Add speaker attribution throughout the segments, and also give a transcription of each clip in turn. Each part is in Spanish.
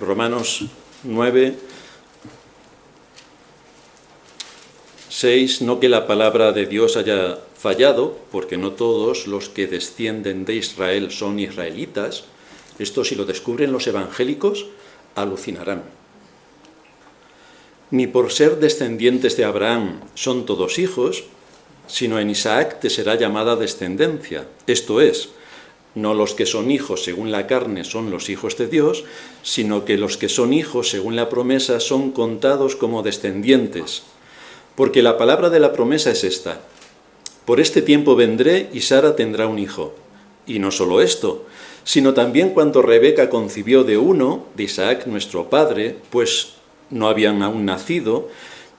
Speaker 1: Romanos 9, 6, no que la palabra de Dios haya fallado, porque no todos los que descienden de Israel son israelitas. Esto, si lo descubren los evangélicos, alucinarán. Ni por ser descendientes de Abraham son todos hijos, sino en Isaac te será llamada descendencia. Esto es, no los que son hijos según la carne son los hijos de Dios, sino que los que son hijos según la promesa son contados como descendientes. Porque la palabra de la promesa es esta: por este tiempo vendré y Sara tendrá un hijo. Y no solo esto, sino también cuando Rebeca concibió de uno, de Isaac nuestro padre, pues no habían aún nacido,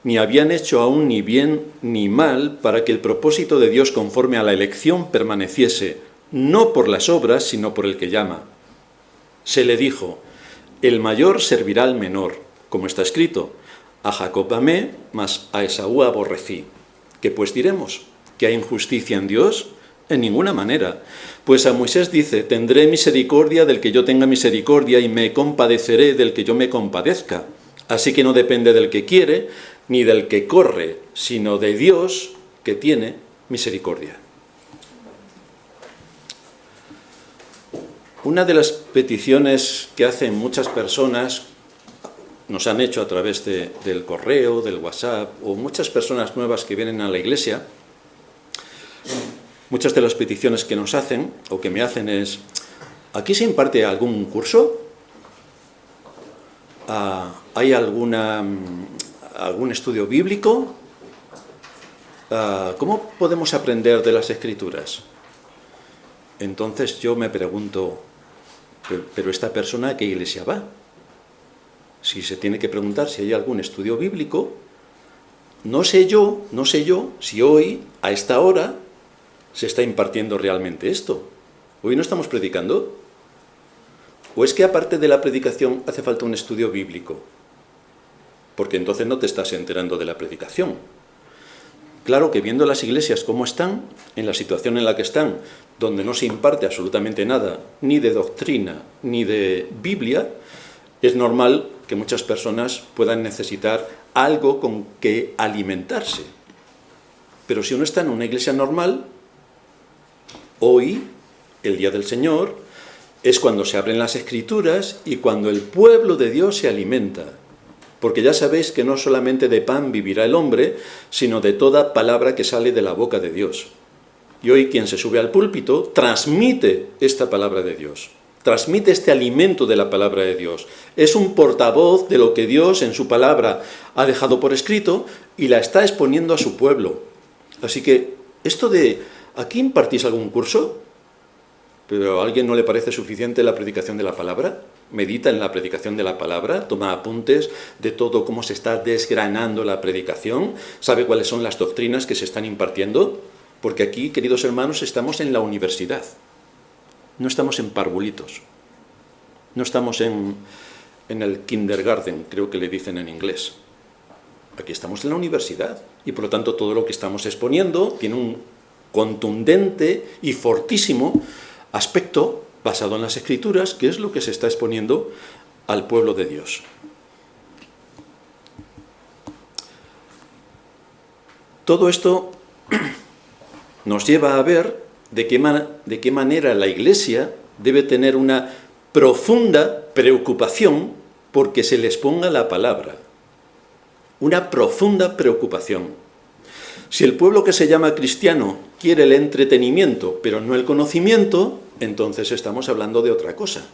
Speaker 1: ni habían hecho aún ni bien ni mal, para que el propósito de Dios conforme a la elección permaneciese, no por las obras, sino por el que llama. Se le dijo: el mayor servirá al menor, como está escrito: a Jacob amé, mas a Esaú aborrecí. ¿Qué pues diremos? ¿Que hay injusticia en Dios? En ninguna manera. Pues a Moisés dice: tendré misericordia del que yo tenga misericordia y me compadeceré del que yo me compadezca. Así que no depende del que quiere ni del que corre, sino de Dios que tiene misericordia. Una de las peticiones que hacen muchas personas, nos han hecho a través del correo, del WhatsApp, o muchas personas nuevas que vienen a la iglesia, muchas de las peticiones que nos hacen, o que me hacen, es: ¿aquí se imparte algún curso? ¿Hay algún estudio bíblico? ¿Cómo podemos aprender de las Escrituras? Entonces yo me pregunto, ¿pero esta persona a qué iglesia va? Si se tiene que preguntar si hay algún estudio bíblico, no sé yo si hoy, a esta hora, se está impartiendo realmente esto. ¿Hoy no estamos predicando? ¿O es que aparte de la predicación hace falta un estudio bíblico? Porque entonces no te estás enterando de la predicación. Claro que viendo las iglesias cómo están, en la situación en la que están, donde no se imparte absolutamente nada, ni de doctrina, ni de Biblia, es normal que muchas personas puedan necesitar algo con que alimentarse. Pero si uno está en una iglesia normal, hoy, el día del Señor, es cuando se abren las Escrituras y cuando el pueblo de Dios se alimenta. Porque ya sabéis que no solamente de pan vivirá el hombre, sino de toda palabra que sale de la boca de Dios. Y hoy quien se sube al púlpito transmite esta palabra de Dios. Transmite este alimento de la palabra de Dios. Es un portavoz de lo que Dios en su palabra ha dejado por escrito y la está exponiendo a su pueblo. Así que esto de, ¿aquí impartís algún curso? ¿Pero a alguien no le parece suficiente la predicación de la palabra? Medita en la predicación de la palabra, toma apuntes de todo cómo se está desgranando la predicación, sabe cuáles son las doctrinas que se están impartiendo, porque aquí, queridos hermanos, estamos en la universidad. No estamos en parvulitos, no estamos en el kindergarten, creo que le dicen en inglés. Aquí estamos en la universidad y por lo tanto todo lo que estamos exponiendo tiene un contundente y fortísimo aspecto basado en las Escrituras, que es lo que se está exponiendo al pueblo de Dios. Todo esto nos lleva a ver de qué manera la Iglesia debe tener una profunda preocupación porque se les ponga la palabra. Una profunda preocupación. Si el pueblo que se llama cristiano quiere el entretenimiento, pero no el conocimiento, entonces estamos hablando de otra cosa.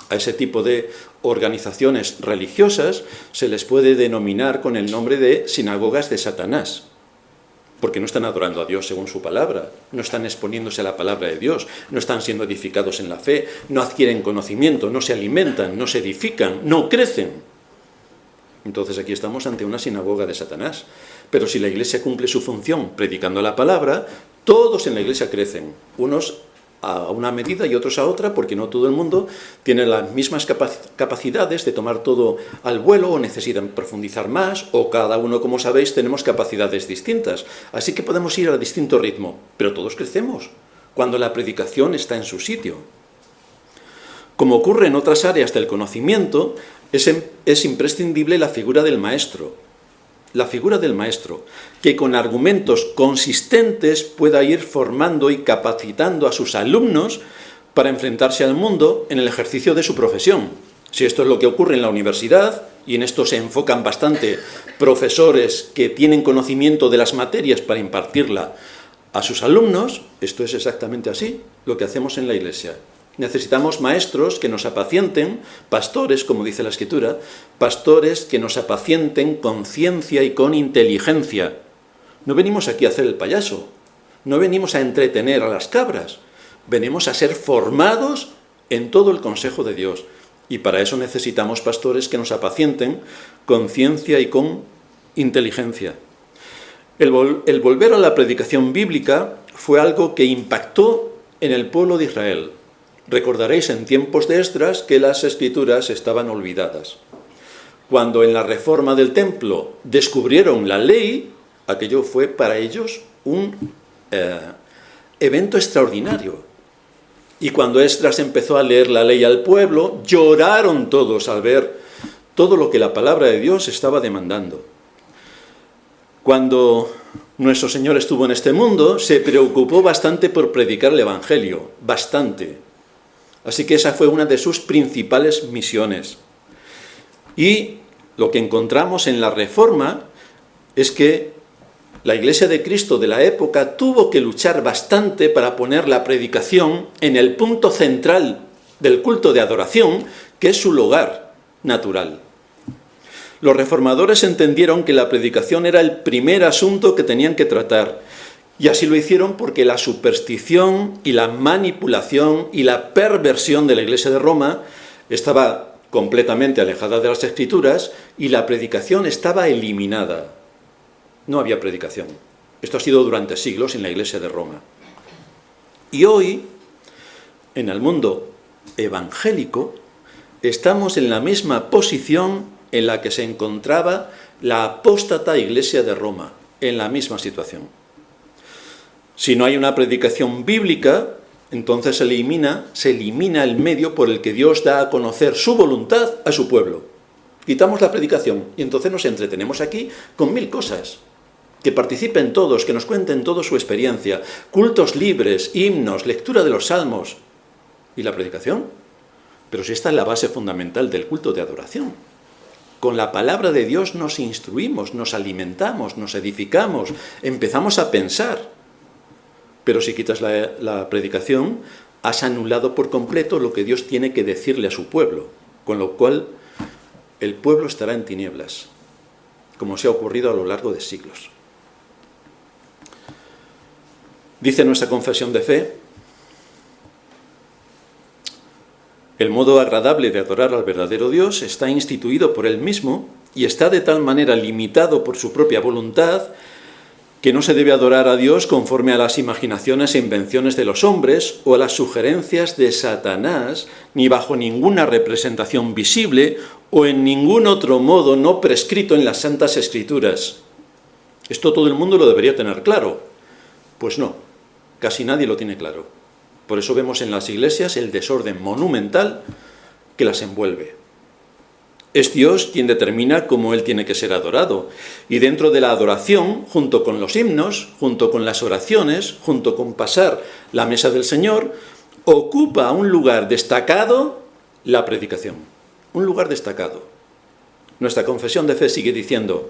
Speaker 1: A ese tipo de organizaciones religiosas se les puede denominar con el nombre de sinagogas de Satanás, porque no están adorando a Dios según su palabra, no están exponiéndose a la palabra de Dios, no están siendo edificados en la fe, no adquieren conocimiento, no se alimentan, no se edifican, no crecen. Entonces aquí estamos ante una sinagoga de Satanás. Pero si la Iglesia cumple su función predicando la palabra, todos en la Iglesia crecen, unos a una medida y otros a otra, porque no todo el mundo tiene las mismas capacidades de tomar todo al vuelo, o necesitan profundizar más, o cada uno, como sabéis, tenemos capacidades distintas. Así que podemos ir a distinto ritmo, pero todos crecemos cuando la predicación está en su sitio. Como ocurre en otras áreas del conocimiento, es imprescindible la figura del maestro. La figura del maestro, que con argumentos consistentes pueda ir formando y capacitando a sus alumnos para enfrentarse al mundo en el ejercicio de su profesión. Si esto es lo que ocurre en la universidad, y en esto se enfocan bastante profesores que tienen conocimiento de las materias para impartirla a sus alumnos, esto es exactamente así lo que hacemos en la Iglesia. Necesitamos maestros que nos apacienten, pastores, como dice la Escritura, pastores que nos apacienten con ciencia y con inteligencia. No venimos aquí a hacer el payaso, no venimos a entretener a las cabras, venimos a ser formados en todo el consejo de Dios. Y para eso necesitamos pastores que nos apacienten con ciencia y con inteligencia. El volver a la predicación bíblica fue algo que impactó en el pueblo de Israel. Recordaréis en tiempos de Esdras que las Escrituras estaban olvidadas. Cuando en la reforma del templo descubrieron la ley, aquello fue para ellos un evento extraordinario. Y cuando Esdras empezó a leer la ley al pueblo, lloraron todos al ver todo lo que la palabra de Dios estaba demandando. Cuando nuestro Señor estuvo en este mundo, se preocupó bastante por predicar el Evangelio, bastante. Así que esa fue una de sus principales misiones. Y lo que encontramos en la Reforma es que la Iglesia de Cristo de la época tuvo que luchar bastante para poner la predicación en el punto central del culto de adoración, que es su lugar natural. Los reformadores entendieron que la predicación era el primer asunto que tenían que tratar, y así lo hicieron porque la superstición y la manipulación y la perversión de la Iglesia de Roma estaba completamente alejada de las Escrituras y la predicación estaba eliminada. No había predicación. Esto ha sido durante siglos en la Iglesia de Roma. Y hoy, en el mundo evangélico, estamos en la misma posición en la que se encontraba la apóstata Iglesia de Roma, en la misma situación. Si no hay una predicación bíblica, entonces se elimina el medio por el que Dios da a conocer su voluntad a su pueblo. Quitamos la predicación y entonces nos entretenemos aquí con 1000 cosas. Que participen todos, que nos cuenten toda su experiencia, cultos libres, himnos, lectura de los salmos. ¿Y la predicación? Pero si esta es la base fundamental del culto de adoración. Con la palabra de Dios nos instruimos, nos alimentamos, nos edificamos, empezamos a pensar. Pero si quitas la predicación, has anulado por completo lo que Dios tiene que decirle a su pueblo, con lo cual el pueblo estará en tinieblas, como se ha ocurrido a lo largo de siglos. Dice nuestra confesión de fe: el modo agradable de adorar al verdadero Dios está instituido por Él mismo y está de tal manera limitado por su propia voluntad que no se debe adorar a Dios conforme a las imaginaciones e invenciones de los hombres o a las sugerencias de Satanás, ni bajo ninguna representación visible o en ningún otro modo no prescrito en las Santas Escrituras. Esto todo el mundo lo debería tener claro. Pues no, casi nadie lo tiene claro. Por eso vemos en las iglesias el desorden monumental que las envuelve. Es Dios quien determina cómo Él tiene que ser adorado. Y dentro de la adoración, junto con los himnos, junto con las oraciones, junto con pasar la mesa del Señor, ocupa un lugar destacado la predicación. Un lugar destacado. Nuestra confesión de fe sigue diciendo: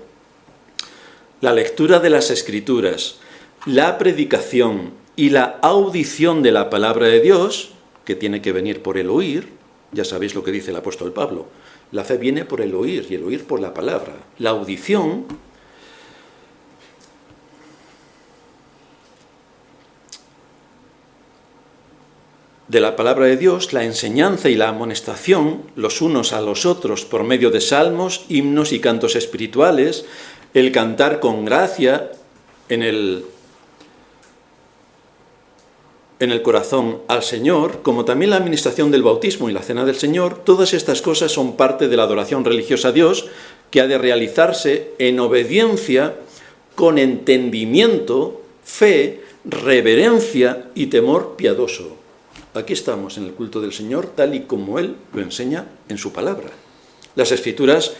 Speaker 1: la lectura de las Escrituras, la predicación y la audición de la palabra de Dios, que tiene que venir por el oír, ya sabéis lo que dice el apóstol Pablo, la fe viene por el oír y el oír por la palabra. La audición de la palabra de Dios, la enseñanza y la amonestación los unos a los otros por medio de salmos, himnos y cantos espirituales, el cantar con gracia en el corazón al Señor, como también la administración del bautismo y la cena del Señor, todas estas cosas son parte de la adoración religiosa a Dios, que ha de realizarse en obediencia, con entendimiento, fe, reverencia y temor piadoso. aquí estamos en el culto del Señor, tal y como Él lo enseña en su palabra. Las Escrituras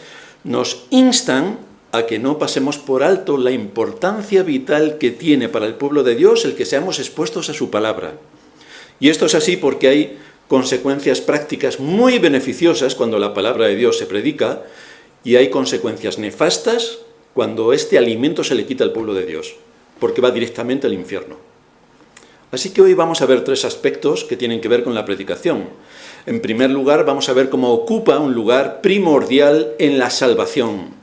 Speaker 1: nos instan a que no pasemos por alto la importancia vital que tiene para el pueblo de Dios el que seamos expuestos a su palabra. Y esto es así porque hay consecuencias prácticas muy beneficiosas cuando la palabra de Dios se predica, y hay consecuencias nefastas cuando este alimento se le quita al pueblo de Dios, porque va directamente al infierno. Así que hoy vamos a ver 3 aspectos que tienen que ver con la predicación. En primer lugar, vamos a ver cómo ocupa un lugar primordial en la salvación.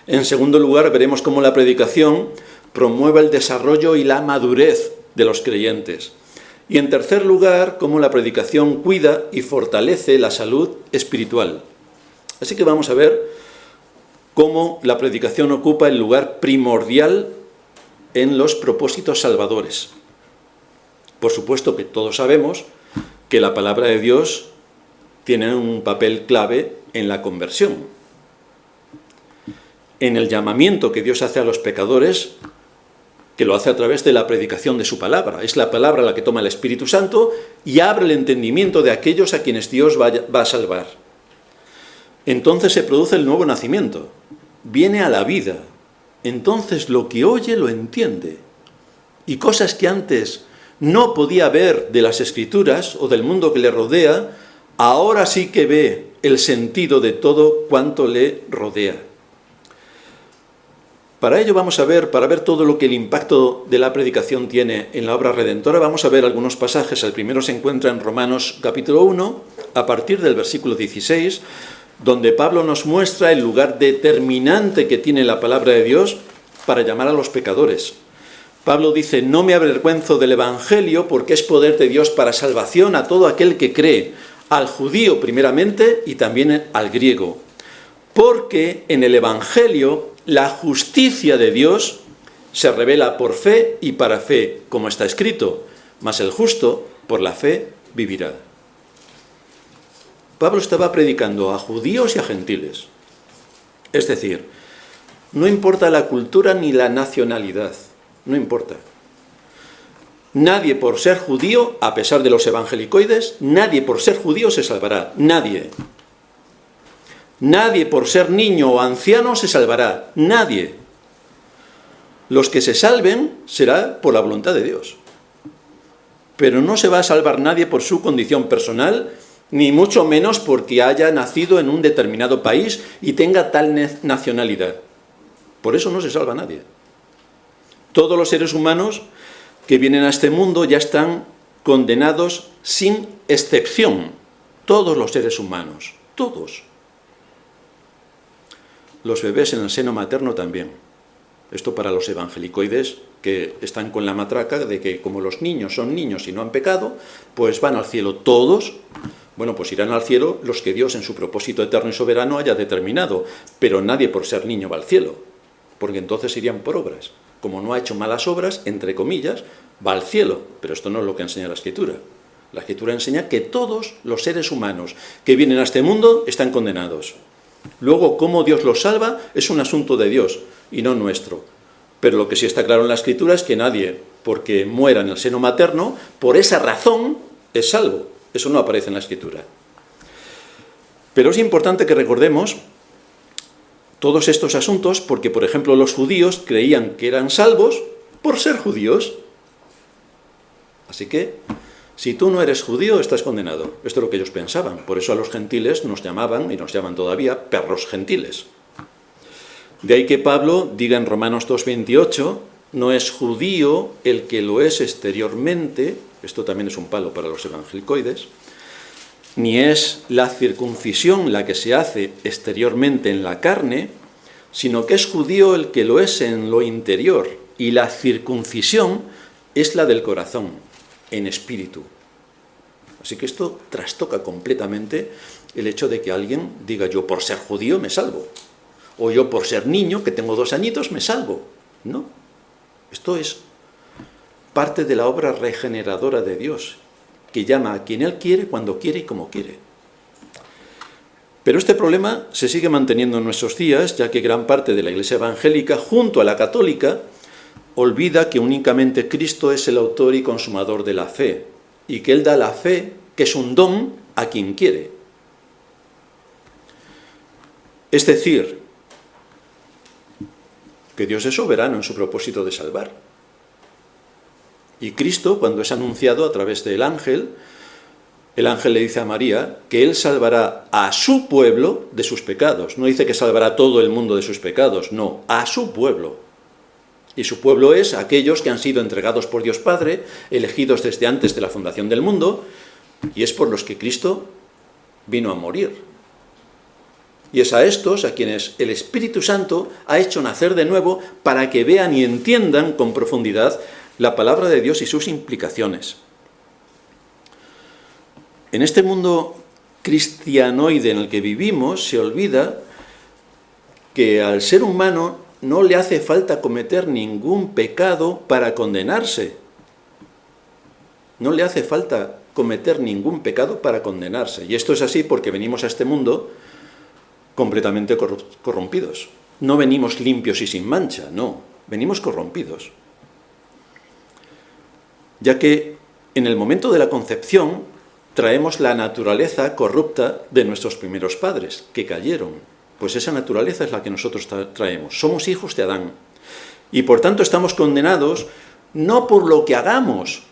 Speaker 1: En segundo lugar, veremos cómo la predicación promueve el desarrollo y la madurez de los creyentes. Y en tercer lugar, cómo la predicación cuida y fortalece la salud espiritual. Así que vamos a ver cómo la predicación ocupa el lugar primordial en los propósitos salvadores. Por supuesto que todos sabemos que la palabra de Dios tiene un papel clave en la conversión. En el llamamiento que Dios hace a los pecadores, que lo hace a través de la predicación de su palabra. Es la palabra la que toma el Espíritu Santo y abre el entendimiento de aquellos a quienes Dios va a salvar. Entonces se produce el nuevo nacimiento. Viene a la vida. Entonces lo que oye lo entiende. Y cosas que antes no podía ver de las Escrituras o del mundo que le rodea, ahora sí que ve el sentido de todo cuanto le rodea. Para ello vamos a ver, para ver todo lo que el impacto de la predicación tiene en la obra redentora, vamos a ver algunos pasajes. El primero se encuentra en Romanos capítulo 1, a partir del versículo 16, donde Pablo nos muestra el lugar determinante que tiene la palabra de Dios para llamar a los pecadores. Pablo dice: no me avergüenzo del Evangelio, porque es poder de Dios para salvación a todo aquel que cree, al judío primeramente y también al griego. Porque en el Evangelio la justicia de Dios se revela por fe y para fe, como está escrito: mas el justo por la fe vivirá. Pablo estaba predicando a judíos y a gentiles. Es decir, no importa la cultura ni la nacionalidad, no importa. Nadie por ser judío, a pesar de los evangelicoides, nadie por ser judío se salvará, nadie. Nadie por ser niño o anciano se salvará, nadie. Los que se salven será por la voluntad de Dios. Pero no se va a salvar nadie por su condición personal, ni mucho menos porque haya nacido en un determinado país y tenga tal nacionalidad. Por eso no se salva nadie. Todos los seres humanos que vienen a este mundo ya están condenados sin excepción. Todos los seres humanos, todos. Los bebés en el seno materno también. Esto para los evangelicoides que están con la matraca de que como los niños son niños y no han pecado, pues van al cielo todos. Bueno, pues irán al cielo los que Dios en su propósito eterno y soberano haya determinado, pero nadie por ser niño va al cielo, porque entonces irían por obras. Como no ha hecho malas obras, entre comillas, va al cielo, pero esto no es lo que enseña la Escritura. La Escritura enseña que todos los seres humanos que vienen a este mundo están condenados. Luego, cómo Dios los salva es un asunto de Dios y no nuestro. Pero lo que sí está claro en la Escritura es que nadie, porque muera en el seno materno, por esa razón es salvo. Eso no aparece en la Escritura. Pero es importante que recordemos todos estos asuntos porque, por ejemplo, los judíos creían que eran salvos por ser judíos. Así que, si tú no eres judío, estás condenado. Esto es lo que ellos pensaban. Por eso a los gentiles nos llamaban, y nos llaman todavía, perros gentiles. De ahí que Pablo diga en Romanos 2:28, no es judío el que lo es exteriormente, esto también es un palo para los evangelicoides, ni es la circuncisión la que se hace exteriormente en la carne, sino que es judío el que lo es en lo interior, y la circuncisión es la del corazón, en espíritu. Así que esto trastoca completamente el hecho de que alguien diga yo por ser judío me salvo, o yo por ser niño que tengo 2 añitos me salvo. No, esto es parte de la obra regeneradora de Dios, que llama a quien Él quiere, cuando quiere y como quiere. Pero este problema se sigue manteniendo en nuestros días, ya que gran parte de la Iglesia evangélica, junto a la católica, olvida que únicamente Cristo es el autor y consumador de la fe, y que Él da la fe que es un don a quien quiere. Es decir, que Dios es soberano en su propósito de salvar. Y Cristo, cuando es anunciado a través del ángel, el ángel le dice a María que Él salvará a su pueblo de sus pecados. No dice que salvará a todo el mundo de sus pecados, no, a su pueblo. Y su pueblo es aquellos que han sido entregados por Dios Padre, elegidos desde antes de la fundación del mundo, y es por los que Cristo vino a morir. Y es a estos a quienes el Espíritu Santo ha hecho nacer de nuevo para que vean y entiendan con profundidad la palabra de Dios y sus implicaciones. En este mundo cristianoide en el que vivimos se olvida que al ser humano no le hace falta cometer ningún pecado para condenarse. No le hace falta cometer ningún pecado para condenarse. Y esto es así porque venimos a este mundo completamente corrompidos. No venimos limpios y sin mancha, no, venimos corrompidos. Ya que en el momento de la concepción traemos la naturaleza corrupta de nuestros primeros padres, que cayeron. Pues esa naturaleza es la que nosotros traemos. Somos hijos de Adán. Y por tanto estamos condenados no por lo que hagamos,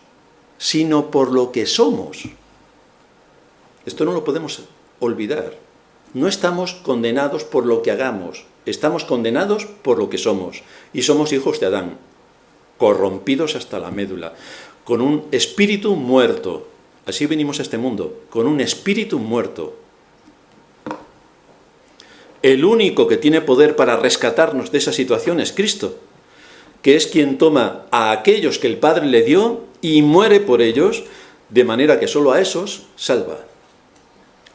Speaker 1: sino por lo que somos. Esto no lo podemos olvidar. No estamos condenados por lo que hagamos, estamos condenados por lo que somos. Y somos hijos de Adán, corrompidos hasta la médula, con un espíritu muerto. Así venimos a este mundo, con un espíritu muerto. El único que tiene poder para rescatarnos de esa situación es Cristo, que es quien toma a aquellos que el Padre le dio y muere por ellos, de manera que solo a esos salva.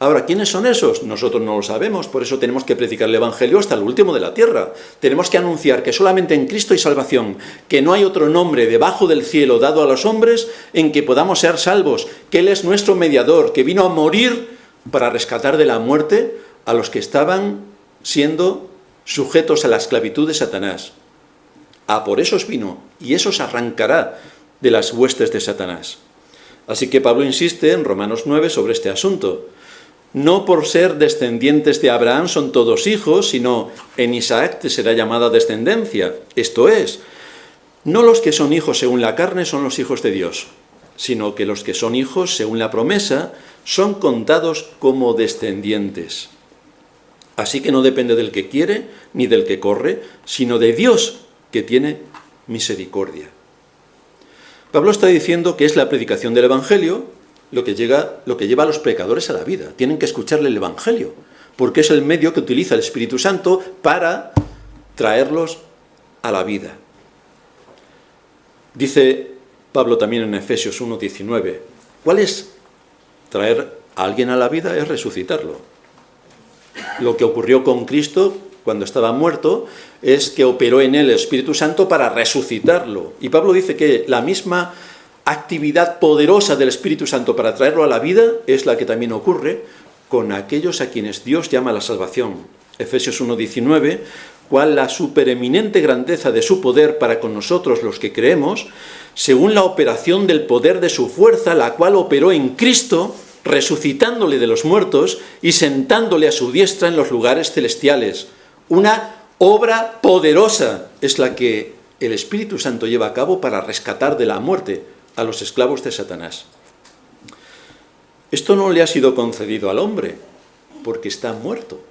Speaker 1: Ahora, ¿quiénes son esos? Nosotros no lo sabemos, por eso tenemos que predicar el Evangelio hasta el último de la tierra. Tenemos que anunciar que solamente en Cristo hay salvación, que no hay otro nombre debajo del cielo dado a los hombres en que podamos ser salvos, que Él es nuestro mediador, que vino a morir para rescatar de la muerte a los que estaban siendo sujetos a la esclavitud de Satanás. Por esos vino, y eso os arrancará de las huestes de Satanás. Así que Pablo insiste en Romanos 9 sobre este asunto. No por ser descendientes de Abraham son todos hijos, sino en Isaac te será llamada descendencia. Esto es, no los que son hijos según la carne son los hijos de Dios, sino que los que son hijos según la promesa son contados como descendientes. Así que no depende del que quiere ni del que corre, sino de Dios que tiene misericordia. Pablo está diciendo que es la predicación del Evangelio lo que lleva a los pecadores a la vida. Tienen que escucharle el Evangelio, porque es el medio que utiliza el Espíritu Santo para traerlos a la vida. Dice Pablo también en Efesios 1:19, ¿cuál es traer a alguien a la vida? Es resucitarlo. Lo que ocurrió con Cristo cuando estaba muerto es que operó en él el Espíritu Santo para resucitarlo. Y Pablo dice que la misma actividad poderosa del Espíritu Santo para traerlo a la vida es la que también ocurre con aquellos a quienes Dios llama a la salvación. Efesios 1:19, cuál la supereminente grandeza de su poder para con nosotros los que creemos, según la operación del poder de su fuerza, la cual operó en Cristo, resucitándole de los muertos y sentándole a su diestra en los lugares celestiales. Una obra poderosa es la que el Espíritu Santo lleva a cabo para rescatar de la muerte a los esclavos de Satanás. Esto no le ha sido concedido al hombre, porque está muerto.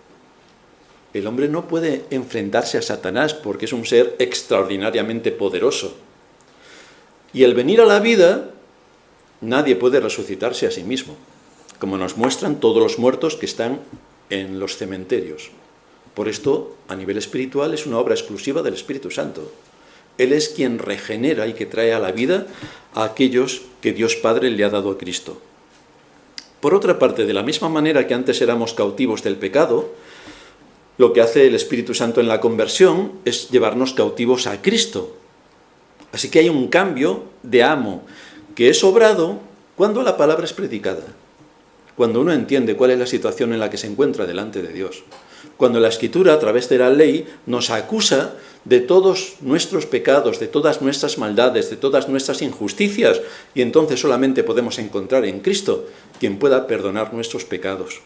Speaker 1: El hombre no puede enfrentarse a Satanás porque es un ser extraordinariamente poderoso. Y el venir a la vida, nadie puede resucitarse a sí mismo, como nos muestran todos los muertos que están en los cementerios. Por esto, a nivel espiritual, es una obra exclusiva del Espíritu Santo. Él es quien regenera y que trae a la vida a aquellos que Dios Padre le ha dado a Cristo. Por otra parte, de la misma manera que antes éramos cautivos del pecado, lo que hace el Espíritu Santo en la conversión es llevarnos cautivos a Cristo. Así que hay un cambio de amo que es obrado cuando la palabra es predicada, cuando uno entiende cuál es la situación en la que se encuentra delante de Dios. cuando la Escritura, a través de la ley, nos acusa de todos nuestros pecados, de todas nuestras maldades, de todas nuestras injusticias, y entonces solamente podemos encontrar en Cristo quien pueda perdonar nuestros pecados.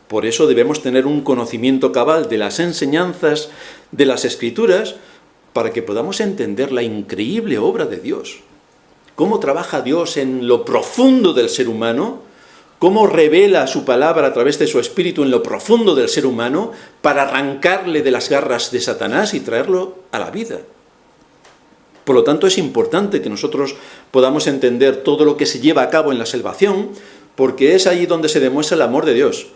Speaker 1: Por eso debemos tener un conocimiento cabal de las enseñanzas de las Escrituras para que podamos entender la increíble obra de Dios. Cómo trabaja Dios en lo profundo del ser humano, cómo revela su palabra a través de su Espíritu en lo profundo del ser humano para arrancarle de las garras de Satanás y traerlo a la vida. Por lo tanto, es importante que nosotros podamos entender todo lo que se lleva a cabo en la salvación, porque es ahí donde se demuestra el amor de Dios.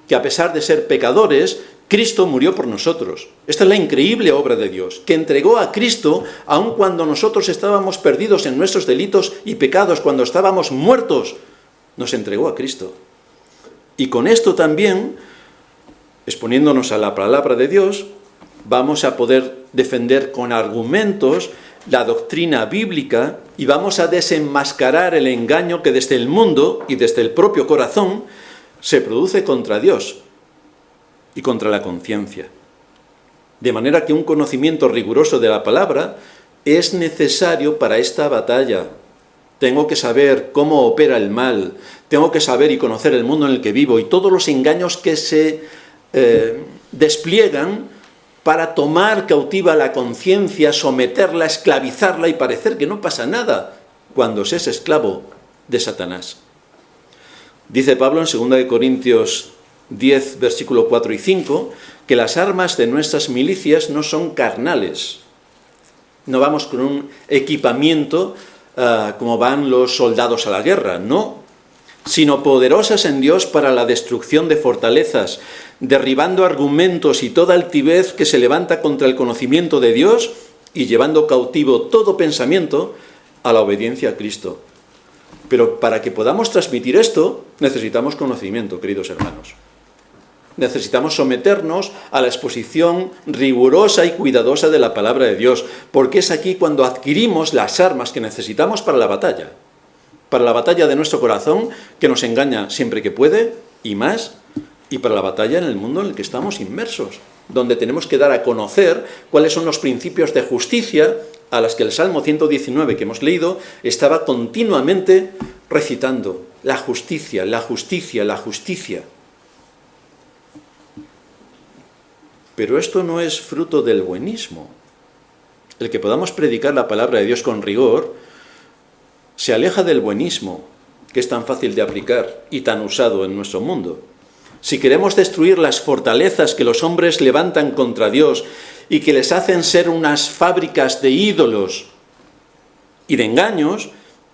Speaker 1: Que a pesar de ser pecadores, Cristo murió por nosotros. Esta es la increíble obra de Dios, que entregó a Cristo aun cuando nosotros estábamos perdidos en nuestros delitos y pecados, cuando estábamos muertos, nos entregó a Cristo. Y con esto también, exponiéndonos a la palabra de Dios, vamos a poder defender con argumentos la doctrina bíblica y vamos a desenmascarar el engaño que desde el mundo y desde el propio corazón se produce contra Dios y contra la conciencia. De manera que un conocimiento riguroso de la palabra es necesario para esta batalla. Tengo que saber cómo opera el mal, tengo que saber y conocer el mundo en el que vivo y todos los engaños que se despliegan para tomar cautiva la conciencia, someterla, esclavizarla y parecer que no pasa nada cuando se es esclavo de Satanás. Dice Pablo en 2 Corintios 10, versículo 4 y 5, que las armas de nuestras milicias no son carnales. No vamos con un equipamiento como van los soldados a la guerra, no, sino poderosas en Dios para la destrucción de fortalezas, derribando argumentos y toda altivez que se levanta contra el conocimiento de Dios y llevando cautivo todo pensamiento a la obediencia a Cristo. Pero para que podamos transmitir esto, necesitamos conocimiento, queridos hermanos. Necesitamos someternos a la exposición rigurosa y cuidadosa de la palabra de Dios, porque es aquí cuando adquirimos las armas que necesitamos para la batalla de nuestro corazón, que nos engaña siempre que puede, y más, y para la batalla en el mundo en el que estamos inmersos, donde tenemos que dar a conocer cuáles son los principios de justicia a las que el Salmo 119 que hemos leído estaba continuamente recitando. La justicia, la justicia, la justicia. Pero esto no es fruto del buenismo. El que podamos predicar la palabra de Dios con rigor se aleja del buenismo, que es tan fácil de aplicar y tan usado en nuestro mundo. Si queremos destruir las fortalezas que los hombres levantan contra Dios y que les hacen ser unas fábricas de ídolos y de engaños,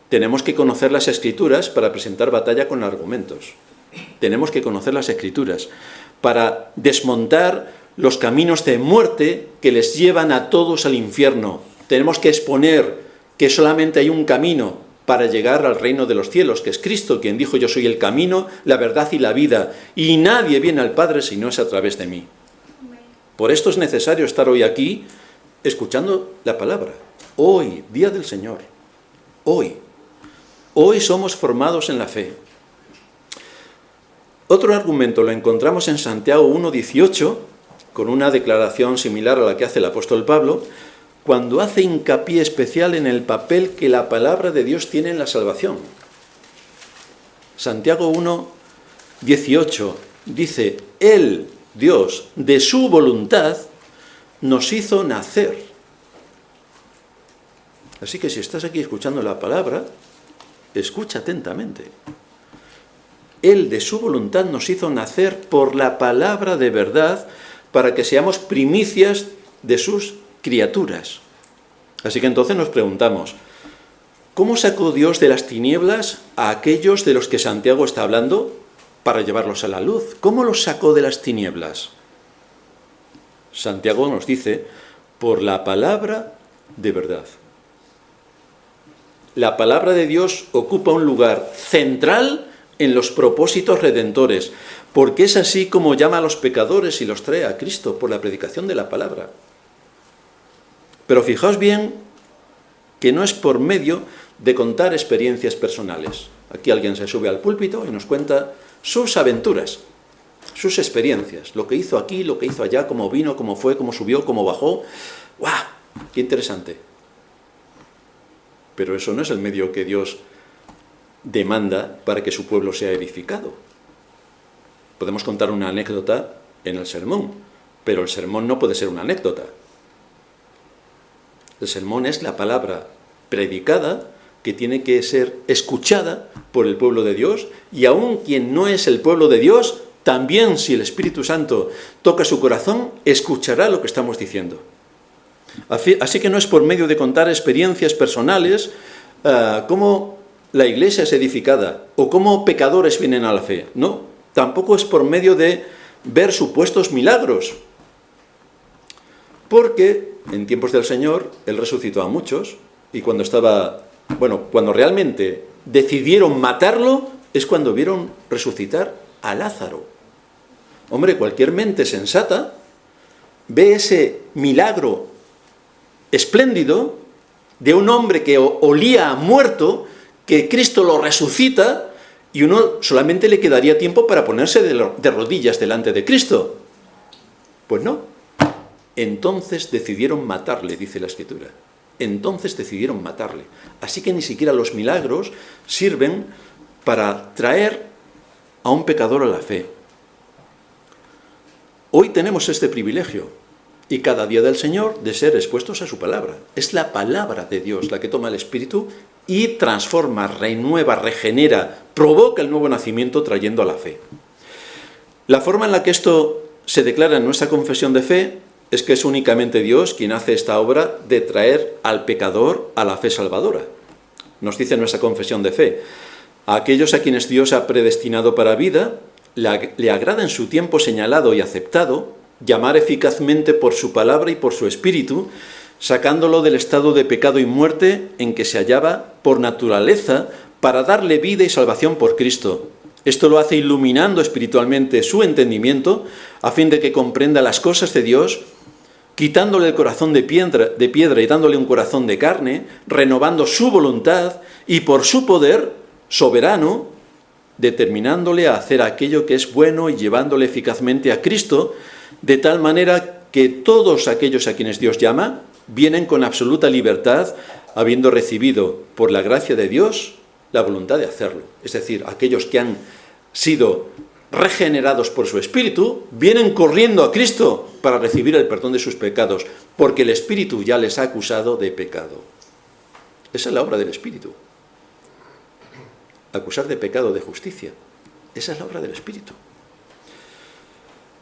Speaker 1: tenemos que conocer las Escrituras para presentar batalla con argumentos. Tenemos que conocer las Escrituras para desmontar los caminos de muerte que les llevan a todos al infierno. Tenemos que exponer que solamente hay un camino para llegar al reino de los cielos, que es Cristo, quien dijo: yo soy el camino, la verdad y la vida, y nadie viene al Padre si no es a través de mí. Por esto es necesario estar hoy aquí, escuchando la palabra. Hoy, día del Señor. Hoy somos formados en la fe. Otro argumento lo encontramos en Santiago 1:18, con una declaración similar a la que hace el apóstol Pablo, cuando hace hincapié especial en el papel que la palabra de Dios tiene en la salvación. Santiago 1:18 dice: Él, Dios, de su voluntad, nos hizo nacer. Así que si estás aquí escuchando la palabra, escucha atentamente. Él, de su voluntad, nos hizo nacer por la palabra de verdad, para que seamos primicias de sus criaturas. Así que entonces nos preguntamos, ¿cómo sacó Dios de las tinieblas a aquellos de los que Santiago está hablando para llevarlos a la luz? ¿Cómo los sacó de las tinieblas? Santiago nos dice, por la palabra de verdad. La palabra de Dios ocupa un lugar central en los propósitos redentores, porque es así como llama a los pecadores y los trae a Cristo por la predicación de la palabra. Pero fijaos bien que no es por medio de contar experiencias personales. Aquí alguien se sube al púlpito y nos cuenta sus aventuras, sus experiencias, lo que hizo aquí, lo que hizo allá, cómo vino, cómo fue, cómo subió, cómo bajó. ¡Guau! ¡Qué interesante! Pero eso no es el medio que Dios demanda para que su pueblo sea edificado. Podemos contar una anécdota en el sermón, pero el sermón no puede ser una anécdota. El sermón es la palabra predicada que tiene que ser escuchada por el pueblo de Dios, y aun quien no es el pueblo de Dios, también si el Espíritu Santo toca su corazón, escuchará lo que estamos diciendo. Así que no es por medio de contar experiencias personales cómo la iglesia es edificada o cómo pecadores vienen a la fe. No, tampoco es por medio de ver supuestos milagros. Porque en tiempos del Señor, Él resucitó a muchos, y cuando realmente decidieron matarlo, es cuando vieron resucitar a Lázaro. Hombre, cualquier mente sensata ve ese milagro espléndido de un hombre que olía a muerto, que Cristo lo resucita, y uno solamente le quedaría tiempo para ponerse de rodillas delante de Cristo. Pues no. Entonces decidieron matarle, dice la Escritura. Entonces decidieron matarle. Así que ni siquiera los milagros sirven para traer a un pecador a la fe. Hoy tenemos este privilegio, y cada día del Señor, de ser expuestos a su palabra. Es la palabra de Dios la que toma el Espíritu y transforma, renueva, regenera, provoca el nuevo nacimiento trayendo a la fe. La forma en la que esto se declara en nuestra confesión de fe es que es únicamente Dios quien hace esta obra de traer al pecador a la fe salvadora. Nos dice nuestra confesión de fe: a aquellos a quienes Dios ha predestinado para vida, le agrada en su tiempo señalado y aceptado llamar eficazmente por su palabra y por su espíritu, sacándolo del estado de pecado y muerte en que se hallaba por naturaleza, para darle vida y salvación por Cristo. Esto lo hace iluminando espiritualmente su entendimiento, a fin de que comprenda las cosas de Dios, quitándole el corazón de piedra y dándole un corazón de carne, renovando su voluntad y por su poder soberano, determinándole a hacer aquello que es bueno y llevándole eficazmente a Cristo, de tal manera que todos aquellos a quienes Dios llama vienen con absoluta libertad, habiendo recibido por la gracia de Dios la voluntad de hacerlo. Es decir, aquellos que han sido regenerados por su Espíritu vienen corriendo a Cristo para recibir el perdón de sus pecados, porque el Espíritu ya les ha acusado de pecado. Esa es la obra del Espíritu. Acusar de pecado, de justicia. Esa es la obra del Espíritu.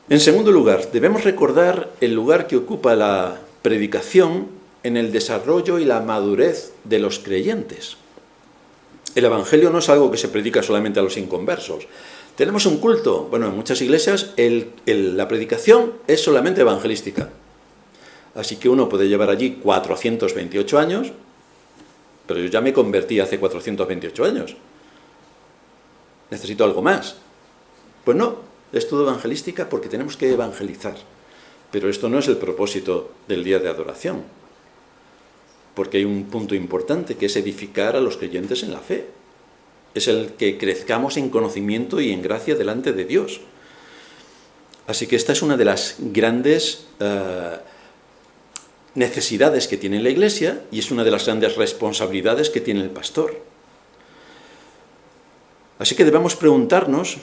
Speaker 1: En segundo lugar, debemos recordar el lugar que ocupa la predicación en el desarrollo y la madurez de los creyentes. El Evangelio no es algo que se predica solamente a los inconversos. Tenemos un culto, en muchas iglesias la predicación es solamente evangelística. Así que uno puede llevar allí 428 años, pero yo ya me convertí hace 428 años. Necesito algo más. Pues no. Es todo evangelística porque tenemos que evangelizar. Pero esto no es el propósito del día de adoración. Porque hay un punto importante que es edificar a los creyentes en la fe. Es el que crezcamos en conocimiento y en gracia delante de Dios. Así que esta es una de las grandes necesidades que tiene la Iglesia y es una de las grandes responsabilidades que tiene el pastor. Así que debemos preguntarnos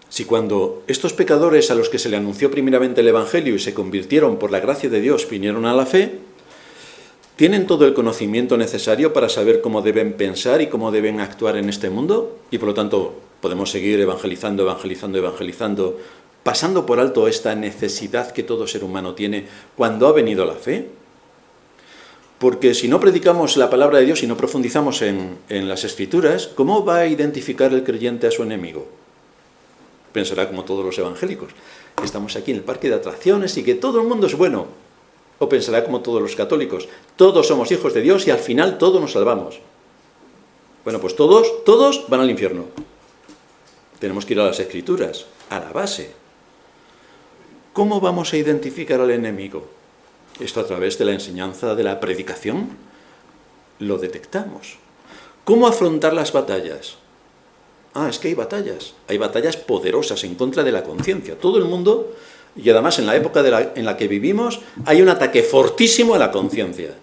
Speaker 1: si cuando estos pecadores a los que se le anunció primeramente el Evangelio y se convirtieron por la gracia de Dios vinieron a la fe, ¿tienen todo el conocimiento necesario para saber cómo deben pensar y cómo deben actuar en este mundo? Y por lo tanto podemos seguir evangelizando, pasando por alto esta necesidad que todo ser humano tiene cuando ha venido la fe. Porque si no predicamos la palabra de Dios y no profundizamos en las Escrituras, ¿cómo va a identificar el creyente a su enemigo? Pensará como todos los evangélicos, que estamos aquí en el parque de atracciones y que todo el mundo es bueno. O pensará como todos los católicos, todos somos hijos de Dios y al final todos nos salvamos. Bueno, pues todos van al infierno. Tenemos que ir a las Escrituras, a la base. ¿Cómo vamos a identificar al enemigo? Esto a través de la enseñanza de la predicación lo detectamos. ¿Cómo afrontar las batallas? Ah, es que hay batallas poderosas en contra de la conciencia. Todo el mundo, y además en la época en la que vivimos, hay un ataque fortísimo a la conciencia.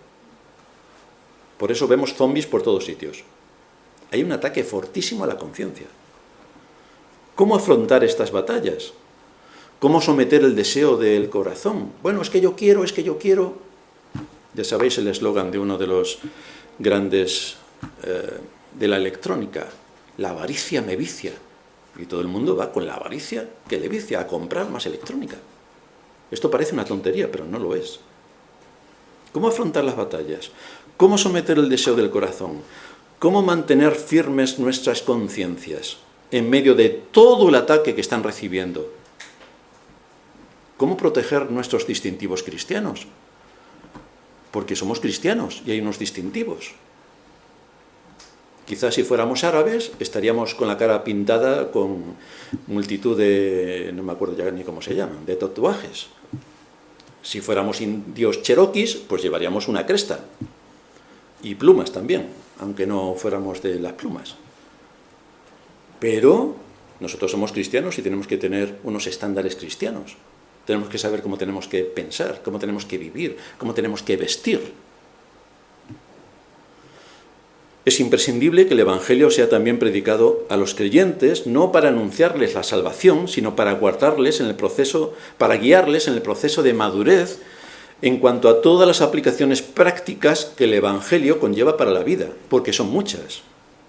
Speaker 1: Por eso vemos zombies por todos sitios. Hay un ataque fortísimo a la conciencia. ¿Cómo afrontar estas batallas? ¿Cómo someter el deseo del corazón? Bueno, es que yo quiero. Ya sabéis el eslogan de uno de los grandes de la electrónica. La avaricia me vicia. Y todo el mundo va con la avaricia que le vicia a comprar más electrónica. Esto parece una tontería, pero no lo es. ¿Cómo afrontar las batallas? ¿Cómo someter el deseo del corazón? ¿Cómo mantener firmes nuestras conciencias en medio de todo el ataque que están recibiendo? ¿Cómo proteger nuestros distintivos cristianos? Porque somos cristianos y hay unos distintivos. Quizás si fuéramos árabes estaríamos con la cara pintada con multitud de, no me acuerdo ya ni cómo se llaman, de tatuajes. Si fuéramos indios cheroquis, pues llevaríamos una cresta. Y plumas también, aunque no fuéramos de las plumas. Pero nosotros somos cristianos y tenemos que tener unos estándares cristianos. Tenemos que saber cómo tenemos que pensar, cómo tenemos que vivir, cómo tenemos que vestir. Es imprescindible que el Evangelio sea también predicado a los creyentes, no para anunciarles la salvación, sino para guiarles en el proceso de madurez en cuanto a todas las aplicaciones prácticas que el Evangelio conlleva para la vida, porque son muchas.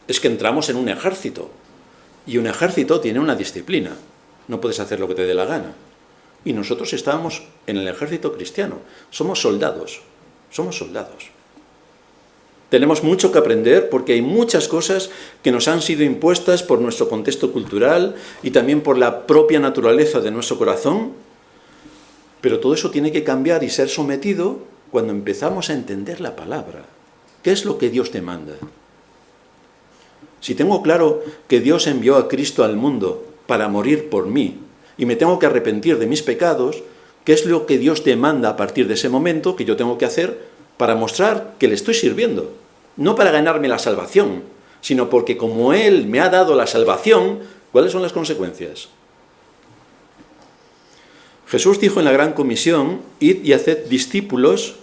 Speaker 1: Es que entramos en un ejército, y un ejército tiene una disciplina. No puedes hacer lo que te dé la gana. Y nosotros estábamos en el ejército cristiano. Somos soldados. Tenemos mucho que aprender porque hay muchas cosas que nos han sido impuestas por nuestro contexto cultural y también por la propia naturaleza de nuestro corazón. Pero todo eso tiene que cambiar y ser sometido cuando empezamos a entender la palabra. ¿Qué es lo que Dios demanda? Si tengo claro que Dios envió a Cristo al mundo para morir por mí y me tengo que arrepentir de mis pecados, ¿qué es lo que Dios demanda a partir de ese momento que yo tengo que hacer para mostrar que le estoy sirviendo? No para ganarme la salvación, sino porque como Él me ha dado la salvación, ¿cuáles son las consecuencias? Jesús dijo en la Gran Comisión: id y haced discípulos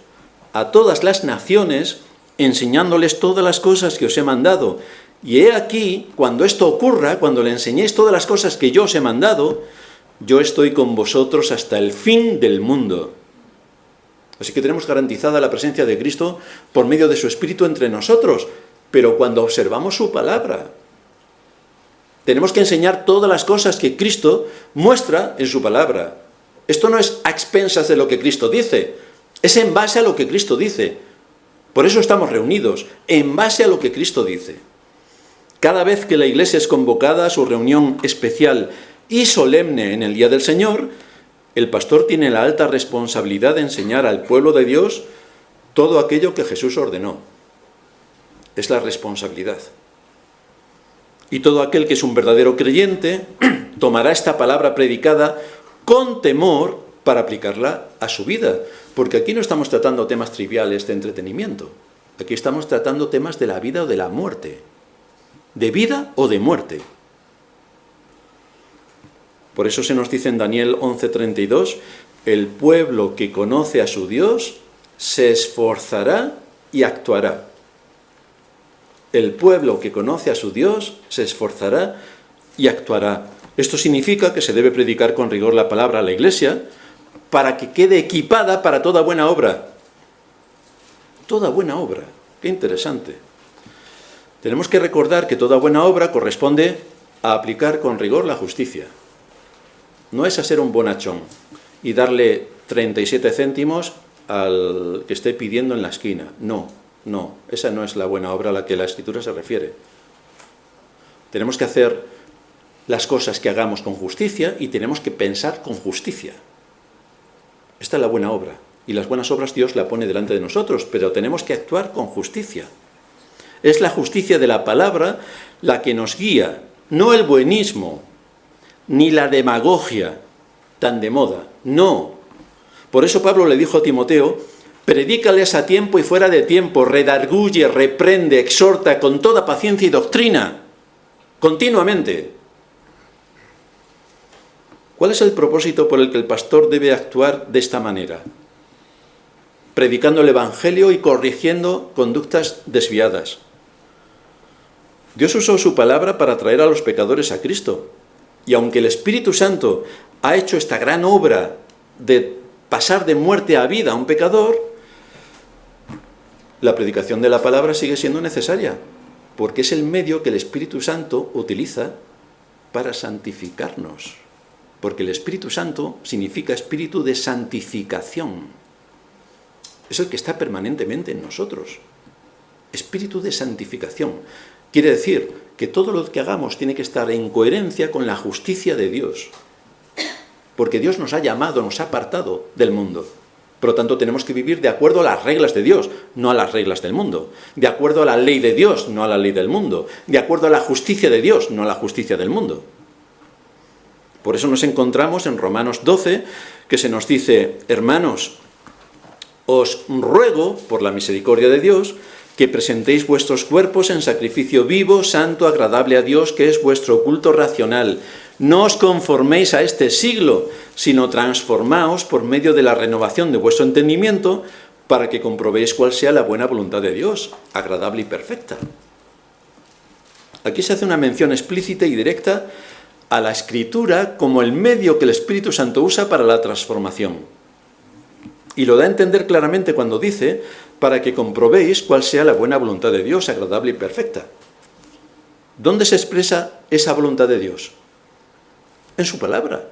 Speaker 1: a todas las naciones, enseñándoles todas las cosas que os he mandado. Y he aquí, cuando esto ocurra, cuando le enseñéis todas las cosas que yo os he mandado, yo estoy con vosotros hasta el fin del mundo. Así que tenemos garantizada la presencia de Cristo por medio de su Espíritu entre nosotros, pero cuando observamos su palabra. Tenemos que enseñar todas las cosas que Cristo muestra en su palabra. Esto no es a expensas de lo que Cristo dice, es en base a lo que Cristo dice. Por eso estamos reunidos, en base a lo que Cristo dice. Cada vez que la Iglesia es convocada a su reunión especial y solemne en el Día del Señor, el pastor tiene la alta responsabilidad de enseñar al pueblo de Dios todo aquello que Jesús ordenó. Es la responsabilidad. Y todo aquel que es un verdadero creyente tomará esta palabra predicada con temor para aplicarla a su vida. Porque aquí no estamos tratando temas triviales de entretenimiento. Aquí estamos tratando temas de la vida o de la muerte. De vida o de muerte. Por eso se nos dice en Daniel 11:32, el pueblo que conoce a su Dios se esforzará y actuará. El pueblo que conoce a su Dios se esforzará y actuará. Esto significa que se debe predicar con rigor la palabra a la Iglesia para que quede equipada para toda buena obra. Toda buena obra. Qué interesante. Tenemos que recordar que toda buena obra corresponde a aplicar con rigor la justicia. No es a ser un bonachón y darle 37 céntimos al que esté pidiendo en la esquina. No, esa no es la buena obra a la que la Escritura se refiere. Tenemos que hacer las cosas que hagamos con justicia y tenemos que pensar con justicia. Esta es la buena obra. Y las buenas obras Dios la pone delante de nosotros, pero tenemos que actuar con justicia. Es la justicia de la palabra la que nos guía, no el buenismo, ni la demagogia tan de moda, no. Por eso Pablo le dijo a Timoteo: predícales a tiempo y fuera de tiempo, redarguye, reprende, exhorta con toda paciencia y doctrina. continuamente. ¿Cuál es el propósito por el que el pastor debe actuar de esta manera? Predicando el Evangelio y corrigiendo conductas desviadas. Dios usó su palabra para traer a los pecadores a Cristo. Y aunque el Espíritu Santo ha hecho esta gran obra de pasar de muerte a vida a un pecador, la predicación de la palabra sigue siendo necesaria, porque es el medio que el Espíritu Santo utiliza para santificarnos. Porque el Espíritu Santo significa espíritu de santificación. Es el que está permanentemente en nosotros. Espíritu de santificación. Quiere decir que todo lo que hagamos tiene que estar en coherencia con la justicia de Dios. Porque Dios nos ha llamado, nos ha apartado del mundo. Por lo tanto, tenemos que vivir de acuerdo a las reglas de Dios, no a las reglas del mundo. De acuerdo a la ley de Dios, no a la ley del mundo. De acuerdo a la justicia de Dios, no a la justicia del mundo. Por eso nos encontramos en Romanos 12, que se nos dice: hermanos, os ruego, por la misericordia de Dios, que presentéis vuestros cuerpos en sacrificio vivo, santo, agradable a Dios, que es vuestro culto racional. No os conforméis a este siglo, sino transformaos por medio de la renovación de vuestro entendimiento, para que comprobéis cuál sea la buena voluntad de Dios, agradable y perfecta. Aquí se hace una mención explícita y directa a la Escritura como el medio que el Espíritu Santo usa para la transformación. Y lo da a entender claramente cuando dice: para que comprobéis cuál sea la buena voluntad de Dios, agradable y perfecta. ¿Dónde se expresa esa voluntad de Dios? En su palabra.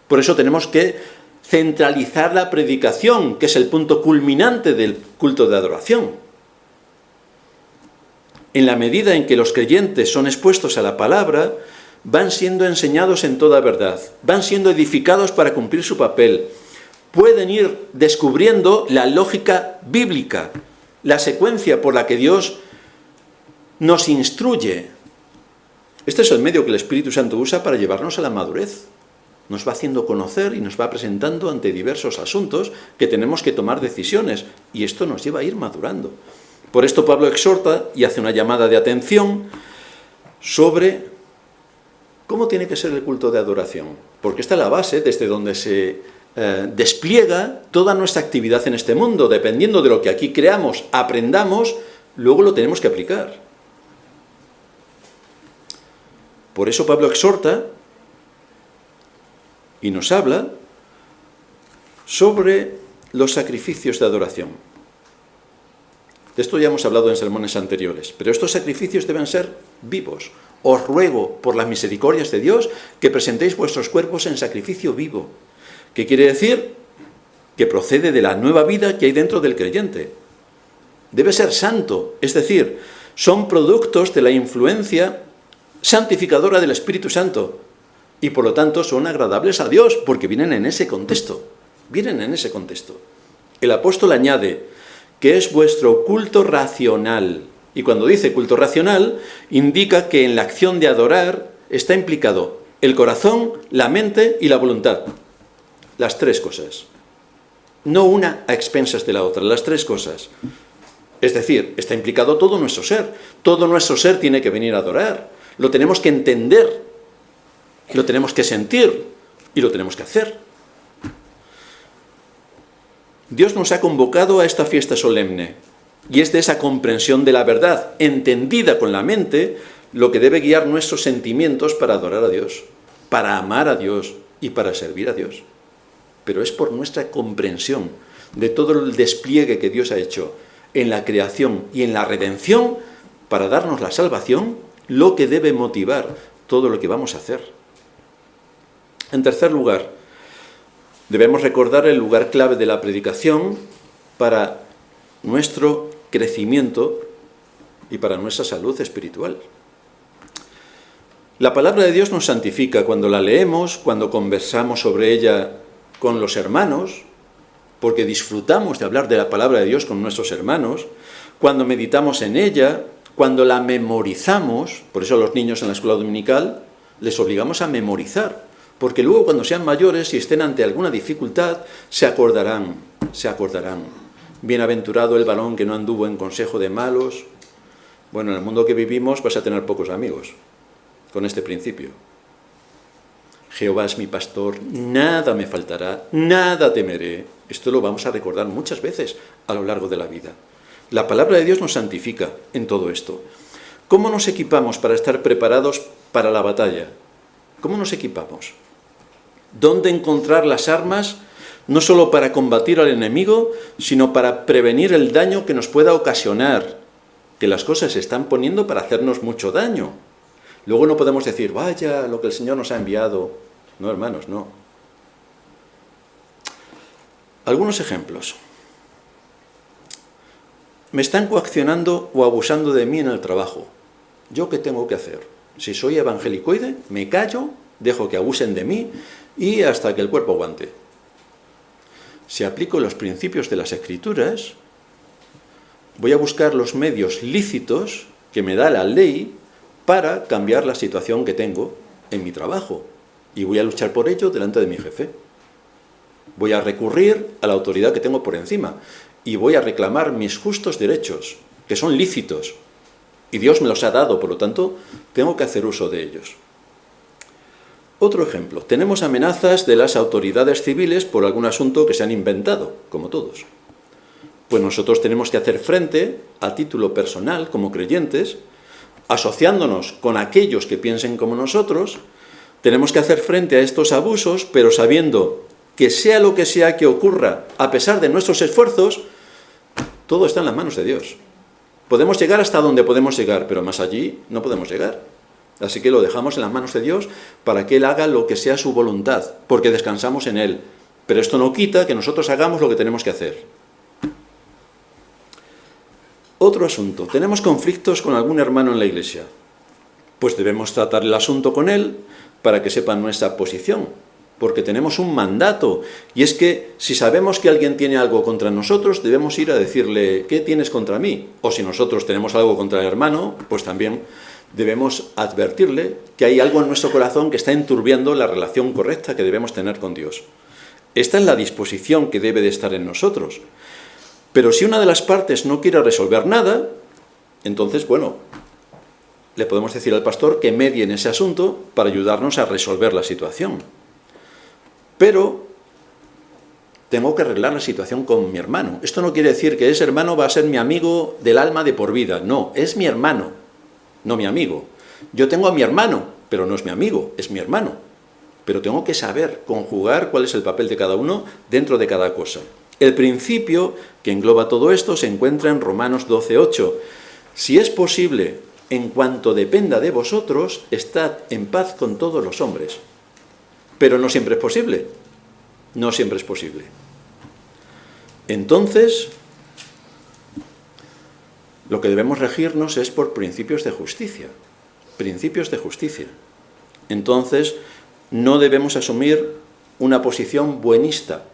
Speaker 1: Por eso tenemos que centralizar la predicación, que es el punto culminante del culto de adoración. En la medida en que los creyentes son expuestos a la palabra, van siendo enseñados en toda verdad, van siendo edificados para cumplir su papel, pueden ir descubriendo la lógica bíblica, la secuencia por la que Dios nos instruye. Este es el medio que el Espíritu Santo usa para llevarnos a la madurez. Nos va haciendo conocer y nos va presentando ante diversos asuntos que tenemos que tomar decisiones, y esto nos lleva a ir madurando. Por esto Pablo exhorta y hace una llamada de atención sobre ¿cómo tiene que ser el culto de adoración? Porque esta es la base desde donde se despliega toda nuestra actividad en este mundo. Dependiendo de lo que aquí creamos, aprendamos, luego lo tenemos que aplicar. Por eso Pablo exhorta y nos habla sobre los sacrificios de adoración. De esto ya hemos hablado en sermones anteriores, pero estos sacrificios deben ser vivos. Os ruego, por las misericordias de Dios, que presentéis vuestros cuerpos en sacrificio vivo. ¿Qué quiere decir? Que procede de la nueva vida que hay dentro del creyente. Debe ser santo, es decir, son productos de la influencia santificadora del Espíritu Santo, y por lo tanto son agradables a Dios, porque vienen en ese contexto. Vienen en ese contexto. El apóstol añade que es vuestro culto racional. Y cuando dice culto racional, indica que en la acción de adorar está implicado el corazón, la mente y la voluntad. Las tres cosas. No una a expensas de la otra, las tres cosas. Es decir, está implicado todo nuestro ser. Todo nuestro ser tiene que venir a adorar. Lo tenemos que entender, lo tenemos que sentir y lo tenemos que hacer. Dios nos ha convocado a esta fiesta solemne. Y es de esa comprensión de la verdad, entendida con la mente, lo que debe guiar nuestros sentimientos para adorar a Dios, para amar a Dios y para servir a Dios. Pero es por nuestra comprensión de todo el despliegue que Dios ha hecho en la creación y en la redención para darnos la salvación, lo que debe motivar todo lo que vamos a hacer. En tercer lugar, debemos recordar el lugar clave de la predicación para nuestro crecimiento y para nuestra salud espiritual. La palabra de Dios nos santifica cuando la leemos, cuando conversamos sobre ella con los hermanos, porque disfrutamos de hablar de la palabra de Dios con nuestros hermanos, cuando meditamos en ella, cuando la memorizamos. Por eso a los niños en la escuela dominical les obligamos a memorizar, porque luego cuando sean mayores y estén ante alguna dificultad, se acordarán. Bienaventurado el varón que no anduvo en consejo de malos. Bueno, en el mundo que vivimos vas a tener pocos amigos. con este principio. Jehová es mi pastor, nada me faltará, nada temeré. Esto lo vamos a recordar muchas veces a lo largo de la vida. La palabra de Dios nos santifica en todo esto. ¿Cómo nos equipamos para estar preparados para la batalla? ¿Cómo nos equipamos? ¿Dónde encontrar las armas, no solo para combatir al enemigo, sino para prevenir el daño que nos pueda ocasionar? Que las cosas se están poniendo para hacernos mucho daño. Luego no podemos decir, vaya, lo que el Señor nos ha enviado. No, hermanos, no. Algunos ejemplos. Me están coaccionando o abusando de mí en el trabajo. ¿Yo qué tengo que hacer? Si soy evangelicoide, me callo, dejo que abusen de mí y hasta que el cuerpo aguante. Si aplico los principios de las Escrituras, voy a buscar los medios lícitos que me da la ley para cambiar la situación que tengo en mi trabajo. Y voy a luchar por ello delante de mi jefe. Voy a recurrir a la autoridad que tengo por encima y voy a reclamar mis justos derechos, que son lícitos. Y Dios me los ha dado, por lo tanto, tengo que hacer uso de ellos. Otro ejemplo. Tenemos amenazas de las autoridades civiles por algún asunto que se han inventado, como todos. Pues nosotros tenemos que hacer frente, a título personal, como creyentes, asociándonos con aquellos que piensen como nosotros. Tenemos que hacer frente a estos abusos, pero sabiendo que sea lo que sea que ocurra, a pesar de nuestros esfuerzos, todo está en las manos de Dios. Podemos llegar hasta donde podemos llegar, pero más allí no podemos llegar. Así que lo dejamos en las manos de Dios para que Él haga lo que sea su voluntad, porque descansamos en Él. Pero esto no quita que nosotros hagamos lo que tenemos que hacer. Otro asunto. Tenemos conflictos con algún hermano en la iglesia. Pues debemos tratar el asunto con él para que sepan nuestra posición, porque tenemos un mandato, y es que si sabemos que alguien tiene algo contra nosotros, debemos ir a decirle, ¿qué tienes contra mí? O si nosotros tenemos algo contra el hermano, pues también debemos advertirle que hay algo en nuestro corazón que está enturbiando la relación correcta que debemos tener con Dios. Esta es la disposición que debe de estar en nosotros. Pero si una de las partes no quiere resolver nada, entonces, bueno, le podemos decir al pastor que medie en ese asunto para ayudarnos a resolver la situación. Pero tengo que arreglar la situación con mi hermano. Esto no quiere decir que ese hermano va a ser mi amigo del alma de por vida. No, es mi hermano, no mi amigo. Yo tengo a mi hermano, pero no es mi amigo, es mi hermano. Pero tengo que saber conjugar cuál es el papel de cada uno dentro de cada cosa. El principio que engloba todo esto se encuentra en Romanos 12:8. Si es posible, en cuanto dependa de vosotros, estad en paz con todos los hombres. Pero no siempre es posible. No siempre es posible. Entonces, lo que debemos regirnos es por principios de justicia. Principios de justicia. Entonces, no debemos asumir una posición buenista.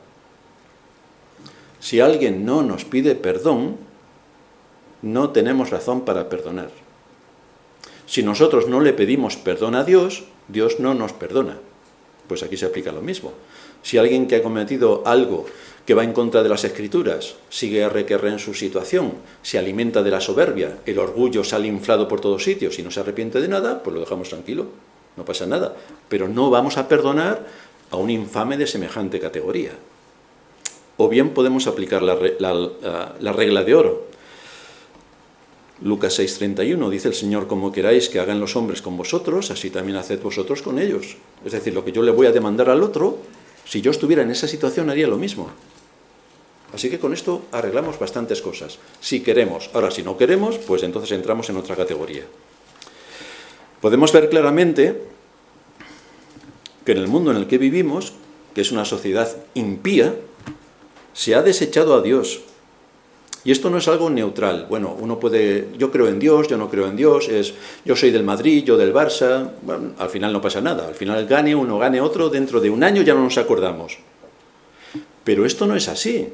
Speaker 1: Si alguien no nos pide perdón, no tenemos razón para perdonar. Si nosotros no le pedimos perdón a Dios, Dios no nos perdona. Pues aquí se aplica lo mismo. Si alguien que ha cometido algo que va en contra de las Escrituras sigue arre en su situación, se alimenta de la soberbia, el orgullo sale inflado por todos sitios y no se arrepiente de nada, pues lo dejamos tranquilo, no pasa nada. Pero no vamos a perdonar a un infame de semejante categoría. O bien podemos aplicar la regla de oro. Lucas 6:31 dice el Señor, como queráis que hagan los hombres con vosotros, así también haced vosotros con ellos. Es decir, lo que yo le voy a demandar al otro, si yo estuviera en esa situación haría lo mismo. Así que con esto arreglamos bastantes cosas, si queremos. Ahora, si no queremos, pues entonces entramos en otra categoría. Podemos ver claramente que en el mundo en el que vivimos, que es una sociedad impía, se ha desechado a Dios. Y esto no es algo neutral. Bueno, uno puede, yo creo en Dios, yo no creo en Dios, yo soy del Madrid, yo del Barça. Bueno, al final no pasa nada. Al final gane uno, gane otro, dentro de un año ya no nos acordamos. Pero esto no es así.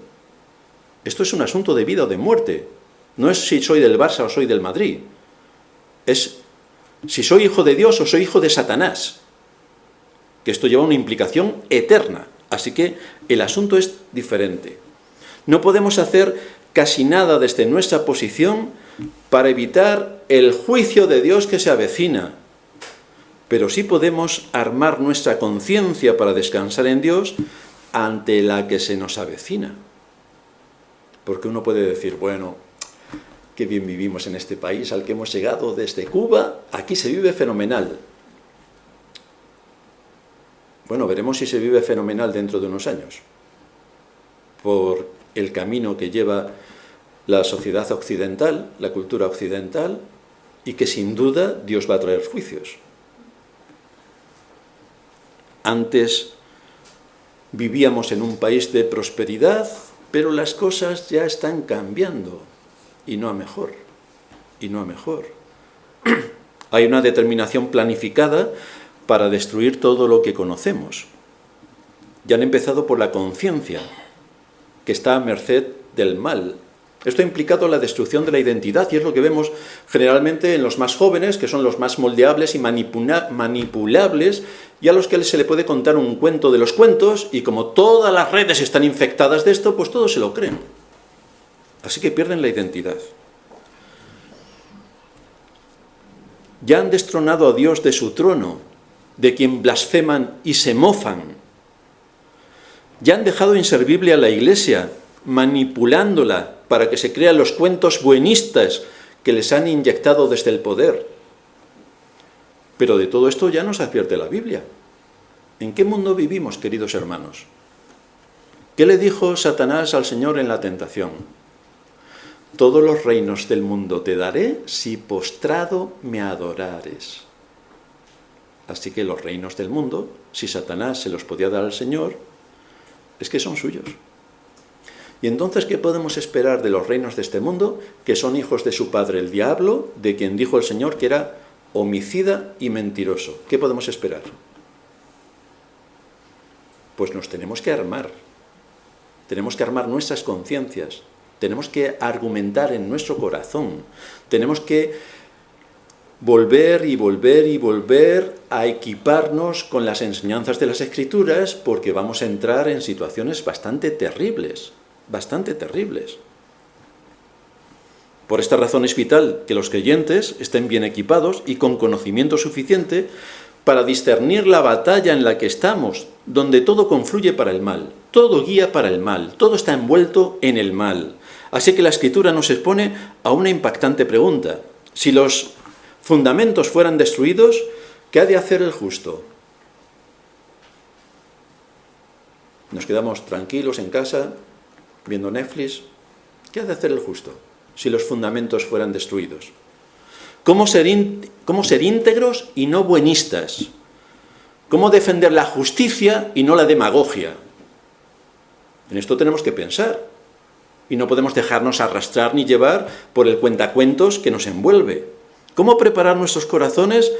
Speaker 1: Esto es un asunto de vida o de muerte. No es si soy del Barça o soy del Madrid. Es si soy hijo de Dios o soy hijo de Satanás. Que esto lleva una implicación eterna. Así que el asunto es diferente. No podemos hacer casi nada desde nuestra posición para evitar el juicio de Dios que se avecina. pero sí podemos armar nuestra conciencia para descansar en Dios ante la que se nos avecina. Porque uno puede decir, bueno, qué bien vivimos en este país al que hemos llegado desde Cuba, aquí se vive fenomenal. Bueno, veremos si se vive fenomenal dentro de unos años, por el camino que lleva la sociedad occidental, la cultura occidental, y que sin duda Dios va a traer juicios. Antes vivíamos en un país de prosperidad, pero las cosas ya están cambiando, y no a mejor, y no a mejor. Hay una determinación planificada para destruir todo lo que conocemos. Ya han empezado por la conciencia, que está a merced del mal. Esto ha implicado la destrucción de la identidad, y es lo que vemos generalmente en los más jóvenes, que son los más moldeables y manipulables, y a los que se le puede contar un cuento de los cuentos, y como todas las redes están infectadas de esto, pues todos se lo creen. Así que pierden la identidad. Ya han destronado a Dios de su trono, de quien blasfeman y se mofan. Ya han dejado inservible a la Iglesia, manipulándola para que se crean los cuentos buenistas que les han inyectado desde el poder. Pero de todo esto ya nos advierte la Biblia. ¿En qué mundo vivimos, queridos hermanos? ¿Qué le dijo Satanás al Señor en la tentación? Todos los reinos del mundo te daré si postrado me adorares. Así que los reinos del mundo, si Satanás se los podía dar al Señor, es que son suyos. Y entonces, ¿qué podemos esperar de los reinos de este mundo? Que son hijos de su padre el diablo, de quien dijo el Señor que era homicida y mentiroso. ¿Qué podemos esperar? Pues nos tenemos que armar. Tenemos que armar nuestras conciencias. Tenemos que argumentar en nuestro corazón. Tenemos que volver y volver y volver a equiparnos con las enseñanzas de las Escrituras, porque vamos a entrar en situaciones bastante terribles, bastante terribles. Por esta razón es vital que los creyentes estén bien equipados y con conocimiento suficiente para discernir la batalla en la que estamos, donde todo confluye para el mal, todo guía para el mal, todo está envuelto en el mal. Así que la Escritura nos expone a una impactante pregunta. Si los fundamentos fueran destruidos, ¿qué ha de hacer el justo? Nos quedamos tranquilos en casa, viendo Netflix. ¿Qué ha de hacer el justo si los fundamentos fueran destruidos? ¿Cómo ser íntegros y no buenistas? ¿Cómo defender la justicia y no la demagogia? En esto tenemos que pensar. Y no podemos dejarnos arrastrar ni llevar por el cuentacuentos que nos envuelve. ¿Cómo preparar nuestros corazones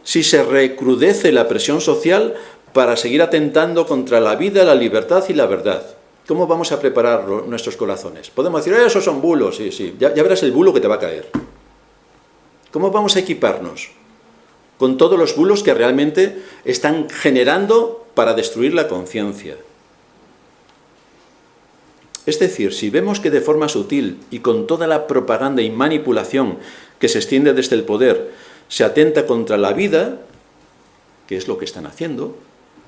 Speaker 1: si se recrudece la presión social para seguir atentando contra la vida, la libertad y la verdad? ¿Cómo vamos a preparar nuestros corazones? Podemos decir, esos son bulos, sí, ya verás el bulo que te va a caer. ¿Cómo vamos a equiparnos con todos los bulos que realmente están generando para destruir la conciencia? Es decir, si vemos que de forma sutil y con toda la propaganda y manipulación que se extiende desde el poder se atenta contra la vida, que es lo que están haciendo,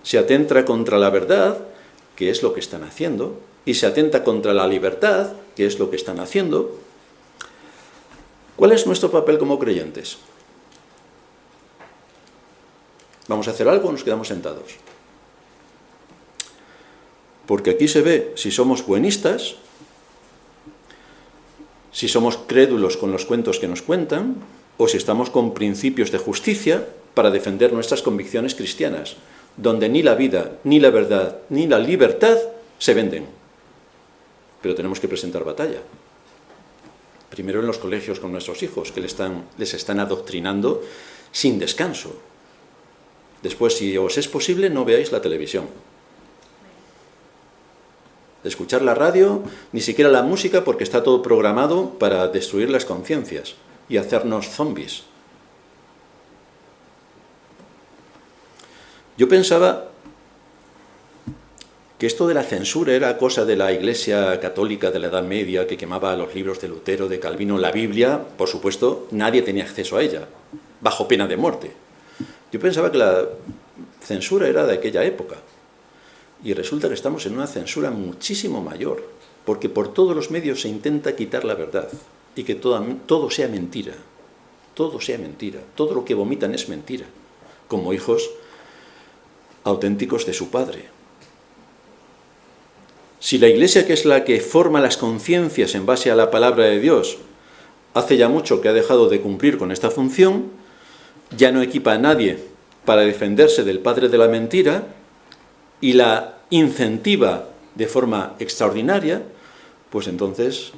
Speaker 1: se atenta contra la verdad, que es lo que están haciendo, y se atenta contra la libertad, que es lo que están haciendo, ¿cuál es nuestro papel como creyentes? ¿Vamos a hacer algo o nos quedamos sentados? Porque aquí se ve si somos buenistas, si somos crédulos con los cuentos que nos cuentan, o si estamos con principios de justicia para defender nuestras convicciones cristianas, donde ni la vida, ni la verdad, ni la libertad se venden. Pero tenemos que presentar batalla. Primero en los colegios con nuestros hijos, que les están adoctrinando sin descanso. Después, si os es posible, no veáis la televisión. Escuchar la radio, ni siquiera la música, porque está todo programado para destruir las conciencias y hacernos zombies. Yo pensaba que esto de la censura era cosa de la Iglesia católica de la Edad Media, que quemaba los libros de Lutero, de Calvino. La Biblia, por supuesto, nadie tenía acceso a ella, bajo pena de muerte. Yo pensaba que la censura era de aquella época. Y resulta que estamos en una censura muchísimo mayor, porque por todos los medios se intenta quitar la verdad y que todo sea mentira. Todo sea mentira. Todo lo que vomitan es mentira, como hijos auténticos de su Padre. Si la Iglesia, que es la que forma las conciencias en base a la palabra de Dios, hace ya mucho que ha dejado de cumplir con esta función, ya no equipa a nadie para defenderse del padre de la mentira y la incentiva de forma extraordinaria, pues entonces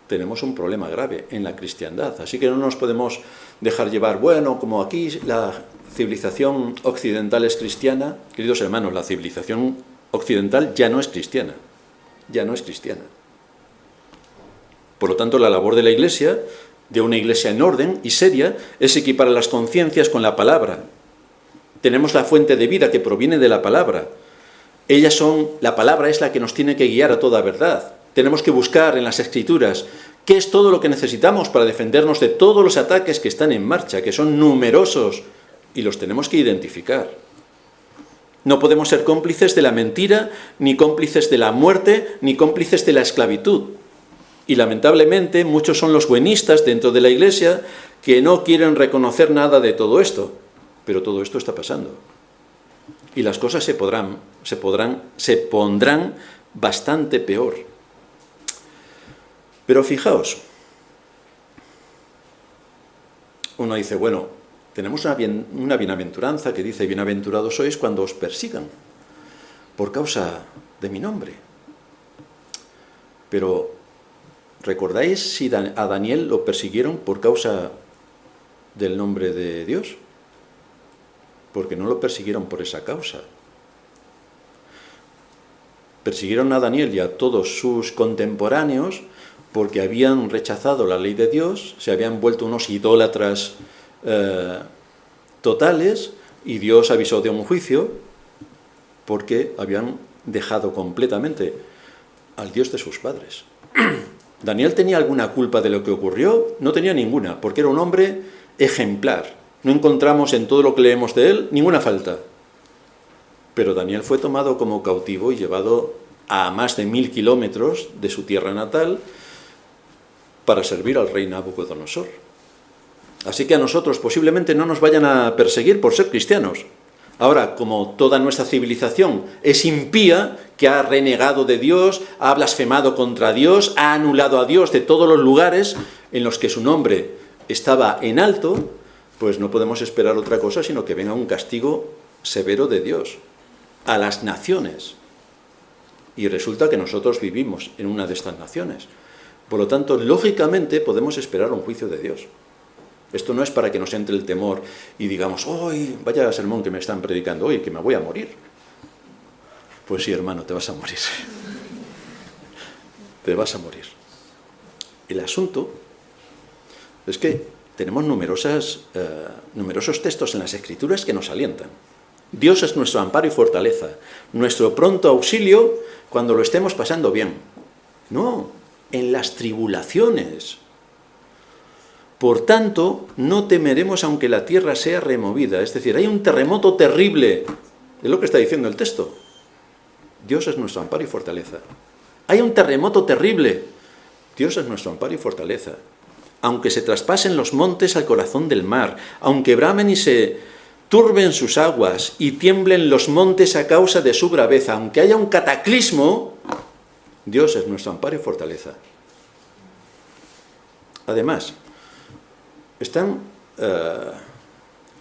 Speaker 1: tenemos un problema grave en la cristiandad. Así que no nos podemos dejar llevar, bueno, como aquí la civilización occidental es cristiana. Queridos hermanos, la civilización occidental ya no es cristiana. Ya no es cristiana. Por lo tanto, la labor de la Iglesia, de una Iglesia en orden y seria, es equipar las conciencias con la palabra. Tenemos la fuente de vida que proviene de la palabra. La palabra es la que nos tiene que guiar a toda verdad. Tenemos que buscar en las Escrituras qué es todo lo que necesitamos para defendernos de todos los ataques que están en marcha, que son numerosos, y los tenemos que identificar. No podemos ser cómplices de la mentira, ni cómplices de la muerte, ni cómplices de la esclavitud. Y lamentablemente muchos son los buenistas dentro de la Iglesia que no quieren reconocer nada de todo esto. Pero todo esto está pasando. Y las cosas se pondrán bastante peor. Pero fijaos, uno dice, bueno, tenemos una bienaventuranza que dice, bienaventurados sois cuando os persigan por causa de mi nombre. Pero, ¿recordáis si a Daniel lo persiguieron por causa del nombre de Dios? Porque no lo persiguieron por esa causa. Persiguieron a Daniel y a todos sus contemporáneos porque habían rechazado la ley de Dios, se habían vuelto unos idólatras totales, y Dios avisó de un juicio porque habían dejado completamente al Dios de sus padres. ¿Daniel tenía alguna culpa de lo que ocurrió? No tenía ninguna, porque era un hombre ejemplar. No encontramos en todo lo que leemos de él ninguna falta. Pero Daniel fue tomado como cautivo y llevado a más de 1000 kilómetros de su tierra natal para servir al rey Nabucodonosor. Así que a nosotros posiblemente no nos vayan a perseguir por ser cristianos. Ahora, como toda nuestra civilización es impía, que ha renegado de Dios, ha blasfemado contra Dios, ha anulado a Dios de todos los lugares en los que su nombre estaba en alto, pues no podemos esperar otra cosa sino que venga un castigo severo de Dios a las naciones. Y resulta que nosotros vivimos en una de estas naciones. Por lo tanto, lógicamente podemos esperar un juicio de Dios. Esto no es para que nos entre el temor y digamos, ¡ay, vaya sermón que me están predicando hoy, que me voy a morir! Pues sí, hermano, te vas a morir. Te vas a morir. El asunto es que tenemos numerosos textos en las Escrituras que nos alientan. Dios es nuestro amparo y fortaleza, nuestro pronto auxilio cuando lo estemos pasando bien. No, en las tribulaciones. Por tanto, no temeremos aunque la tierra sea removida. Es decir, hay un terremoto terrible. Es lo que está diciendo el texto. Dios es nuestro amparo y fortaleza. Hay un terremoto terrible. Dios es nuestro amparo y fortaleza. Aunque se traspasen los montes al corazón del mar, aunque bramen y se turben sus aguas y tiemblen los montes a causa de su braveza, aunque haya un cataclismo, Dios es nuestro amparo y fortaleza. Además, están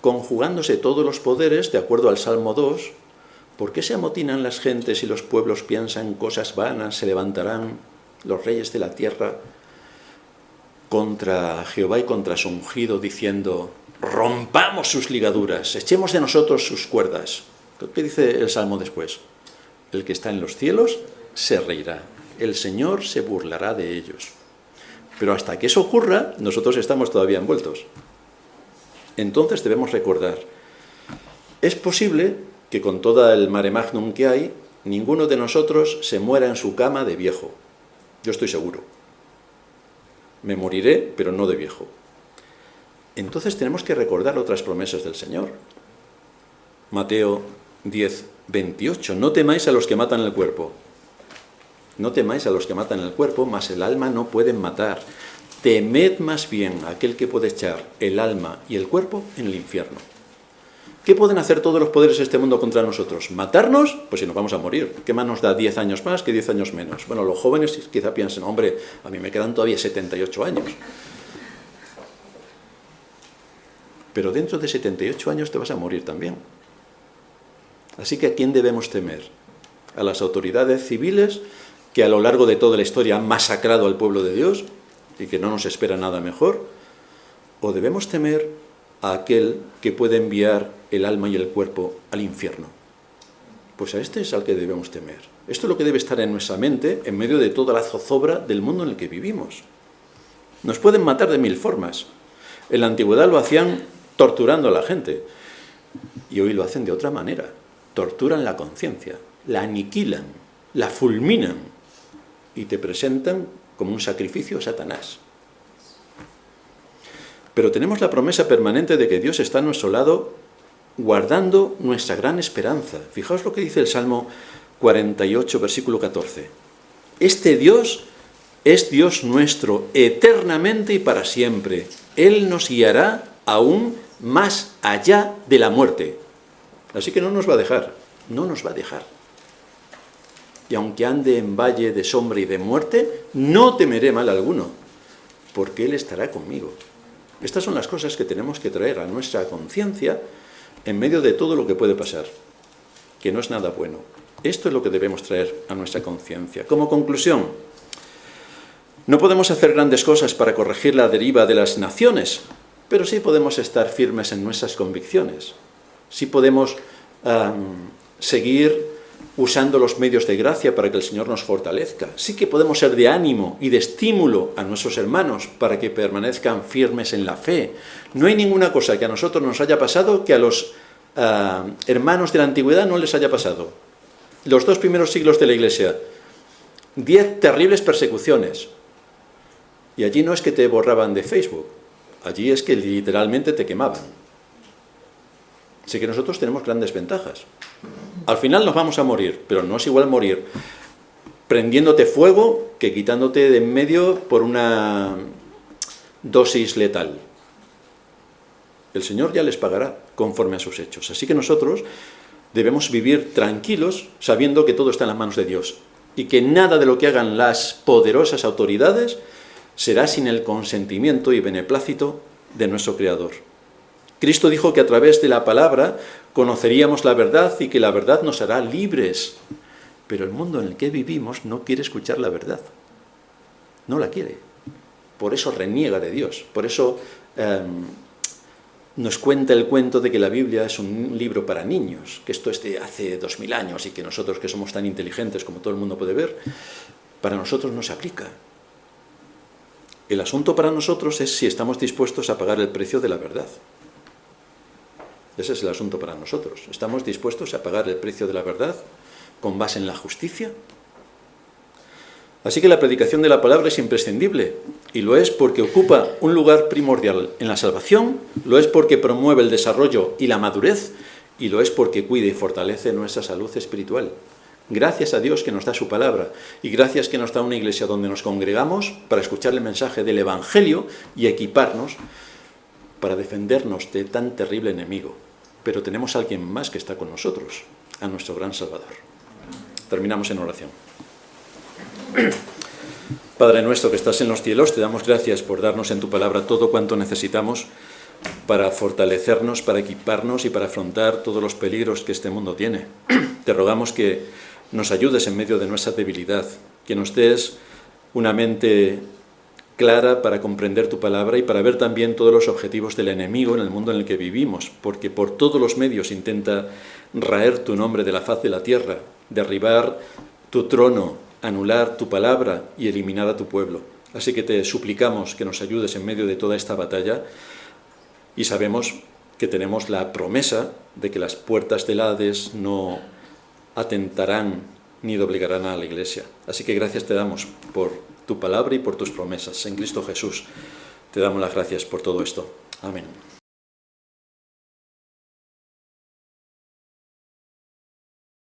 Speaker 1: conjugándose todos los poderes de acuerdo al Salmo 2. ¿Por qué se amotinan las gentes y los pueblos piensan cosas vanas? Se levantarán los reyes de la tierra contra Jehová y contra su ungido, diciendo, rompamos sus ligaduras, echemos de nosotros sus cuerdas. ¿Qué dice el Salmo después? El que está en los cielos se reirá, el Señor se burlará de ellos. Pero hasta que eso ocurra, nosotros estamos todavía envueltos. Entonces debemos recordar, es posible que con todo el mare magnum que hay, ninguno de nosotros se muera en su cama de viejo. Yo estoy seguro. Me moriré, pero no de viejo. Entonces tenemos que recordar otras promesas del Señor. Mateo 10, 28. No temáis a los que matan el cuerpo. No temáis a los que matan el cuerpo, mas el alma no pueden matar. Temed más bien a aquel que puede echar el alma y el cuerpo en el infierno. ¿Qué pueden hacer todos los poderes de este mundo contra nosotros? ¿Matarnos? Pues si nos vamos a morir. ¿Qué más nos da 10 años más que 10 años menos? Bueno, los jóvenes quizá piensen, hombre, a mí me quedan todavía 78 años. Pero dentro de 78 años te vas a morir también. Así que ¿a quién debemos temer? ¿A las autoridades civiles que a lo largo de toda la historia han masacrado al pueblo de Dios y que no nos espera nada mejor? ¿O debemos temer a aquel que puede enviar el alma y el cuerpo al infierno? Pues a este es al que debemos temer. Esto es lo que debe estar en nuestra mente en medio de toda la zozobra del mundo en el que vivimos. Nos pueden matar de 1000 formas. En la antigüedad lo hacían torturando a la gente y hoy lo hacen de otra manera. Torturan la conciencia, la aniquilan, la fulminan y te presentan como un sacrificio a Satanás. Pero tenemos la promesa permanente de que Dios está a nuestro lado guardando nuestra gran esperanza. Fijaos lo que dice el Salmo 48, versículo 14. Este Dios es Dios nuestro eternamente y para siempre. Él nos guiará aún más allá de la muerte. Así que no nos va a dejar, no nos va a dejar. Y aunque ande en valle de sombra y de muerte, no temeré mal alguno, porque Él estará conmigo. Estas son las cosas que tenemos que traer a nuestra conciencia en medio de todo lo que puede pasar, que no es nada bueno. Esto es lo que debemos traer a nuestra conciencia. Como conclusión, no podemos hacer grandes cosas para corregir la deriva de las naciones, pero sí podemos estar firmes en nuestras convicciones. Sí podemos seguir usando los medios de gracia para que el Señor nos fortalezca. Sí que podemos ser de ánimo y de estímulo a nuestros hermanos para que permanezcan firmes en la fe. No hay ninguna cosa que a nosotros nos haya pasado que a los hermanos de la antigüedad no les haya pasado. Los 2 primeros siglos de la Iglesia, 10 terribles persecuciones. Y allí no es que te borraban de Facebook, allí es que literalmente te quemaban. Así que nosotros tenemos grandes ventajas. Al final nos vamos a morir, pero no es igual morir prendiéndote fuego que quitándote de en medio por una dosis letal. El Señor ya les pagará conforme a sus hechos. Así que nosotros debemos vivir tranquilos sabiendo que todo está en las manos de Dios y que nada de lo que hagan las poderosas autoridades será sin el consentimiento y beneplácito de nuestro Creador. Cristo dijo que a través de la palabra conoceríamos la verdad y que la verdad nos hará libres. Pero el mundo en el que vivimos no quiere escuchar la verdad. No la quiere. Por eso reniega de Dios. Por eso nos cuenta el cuento de que la Biblia es un libro para niños, que esto es de hace 2000 años y que nosotros que somos tan inteligentes como todo el mundo puede ver, para nosotros no se aplica. El asunto para nosotros es si estamos dispuestos a pagar el precio de la verdad. Ese es el asunto para nosotros. ¿Estamos dispuestos a pagar el precio de la verdad con base en la justicia? Así que la predicación de la palabra es imprescindible, y lo es porque ocupa un lugar primordial en la salvación, lo es porque promueve el desarrollo y la madurez, y lo es porque cuida y fortalece nuestra salud espiritual. Gracias a Dios que nos da su palabra, y gracias que nos da una iglesia donde nos congregamos para escuchar el mensaje del Evangelio y equiparnos para defendernos de tan terrible enemigo. Pero tenemos a alguien más que está con nosotros, a nuestro gran Salvador. Terminamos en oración. Padre nuestro que estás en los cielos, te damos gracias por darnos en tu palabra todo cuanto necesitamos para fortalecernos, para equiparnos y para afrontar todos los peligros que este mundo tiene. Te rogamos que nos ayudes en medio de nuestra debilidad, que nos des una mente clara para comprender tu palabra y para ver también todos los objetivos del enemigo en el mundo en el que vivimos, porque por todos los medios intenta raer tu nombre de la faz de la tierra, derribar tu trono, anular tu palabra y eliminar a tu pueblo. Así que te suplicamos que nos ayudes en medio de toda esta batalla y sabemos que tenemos la promesa de que las puertas del Hades no atentarán ni doblegarán a la Iglesia. Así que gracias te damos por tu palabra y por tus promesas. En Cristo Jesús te damos las gracias por todo esto. Amén.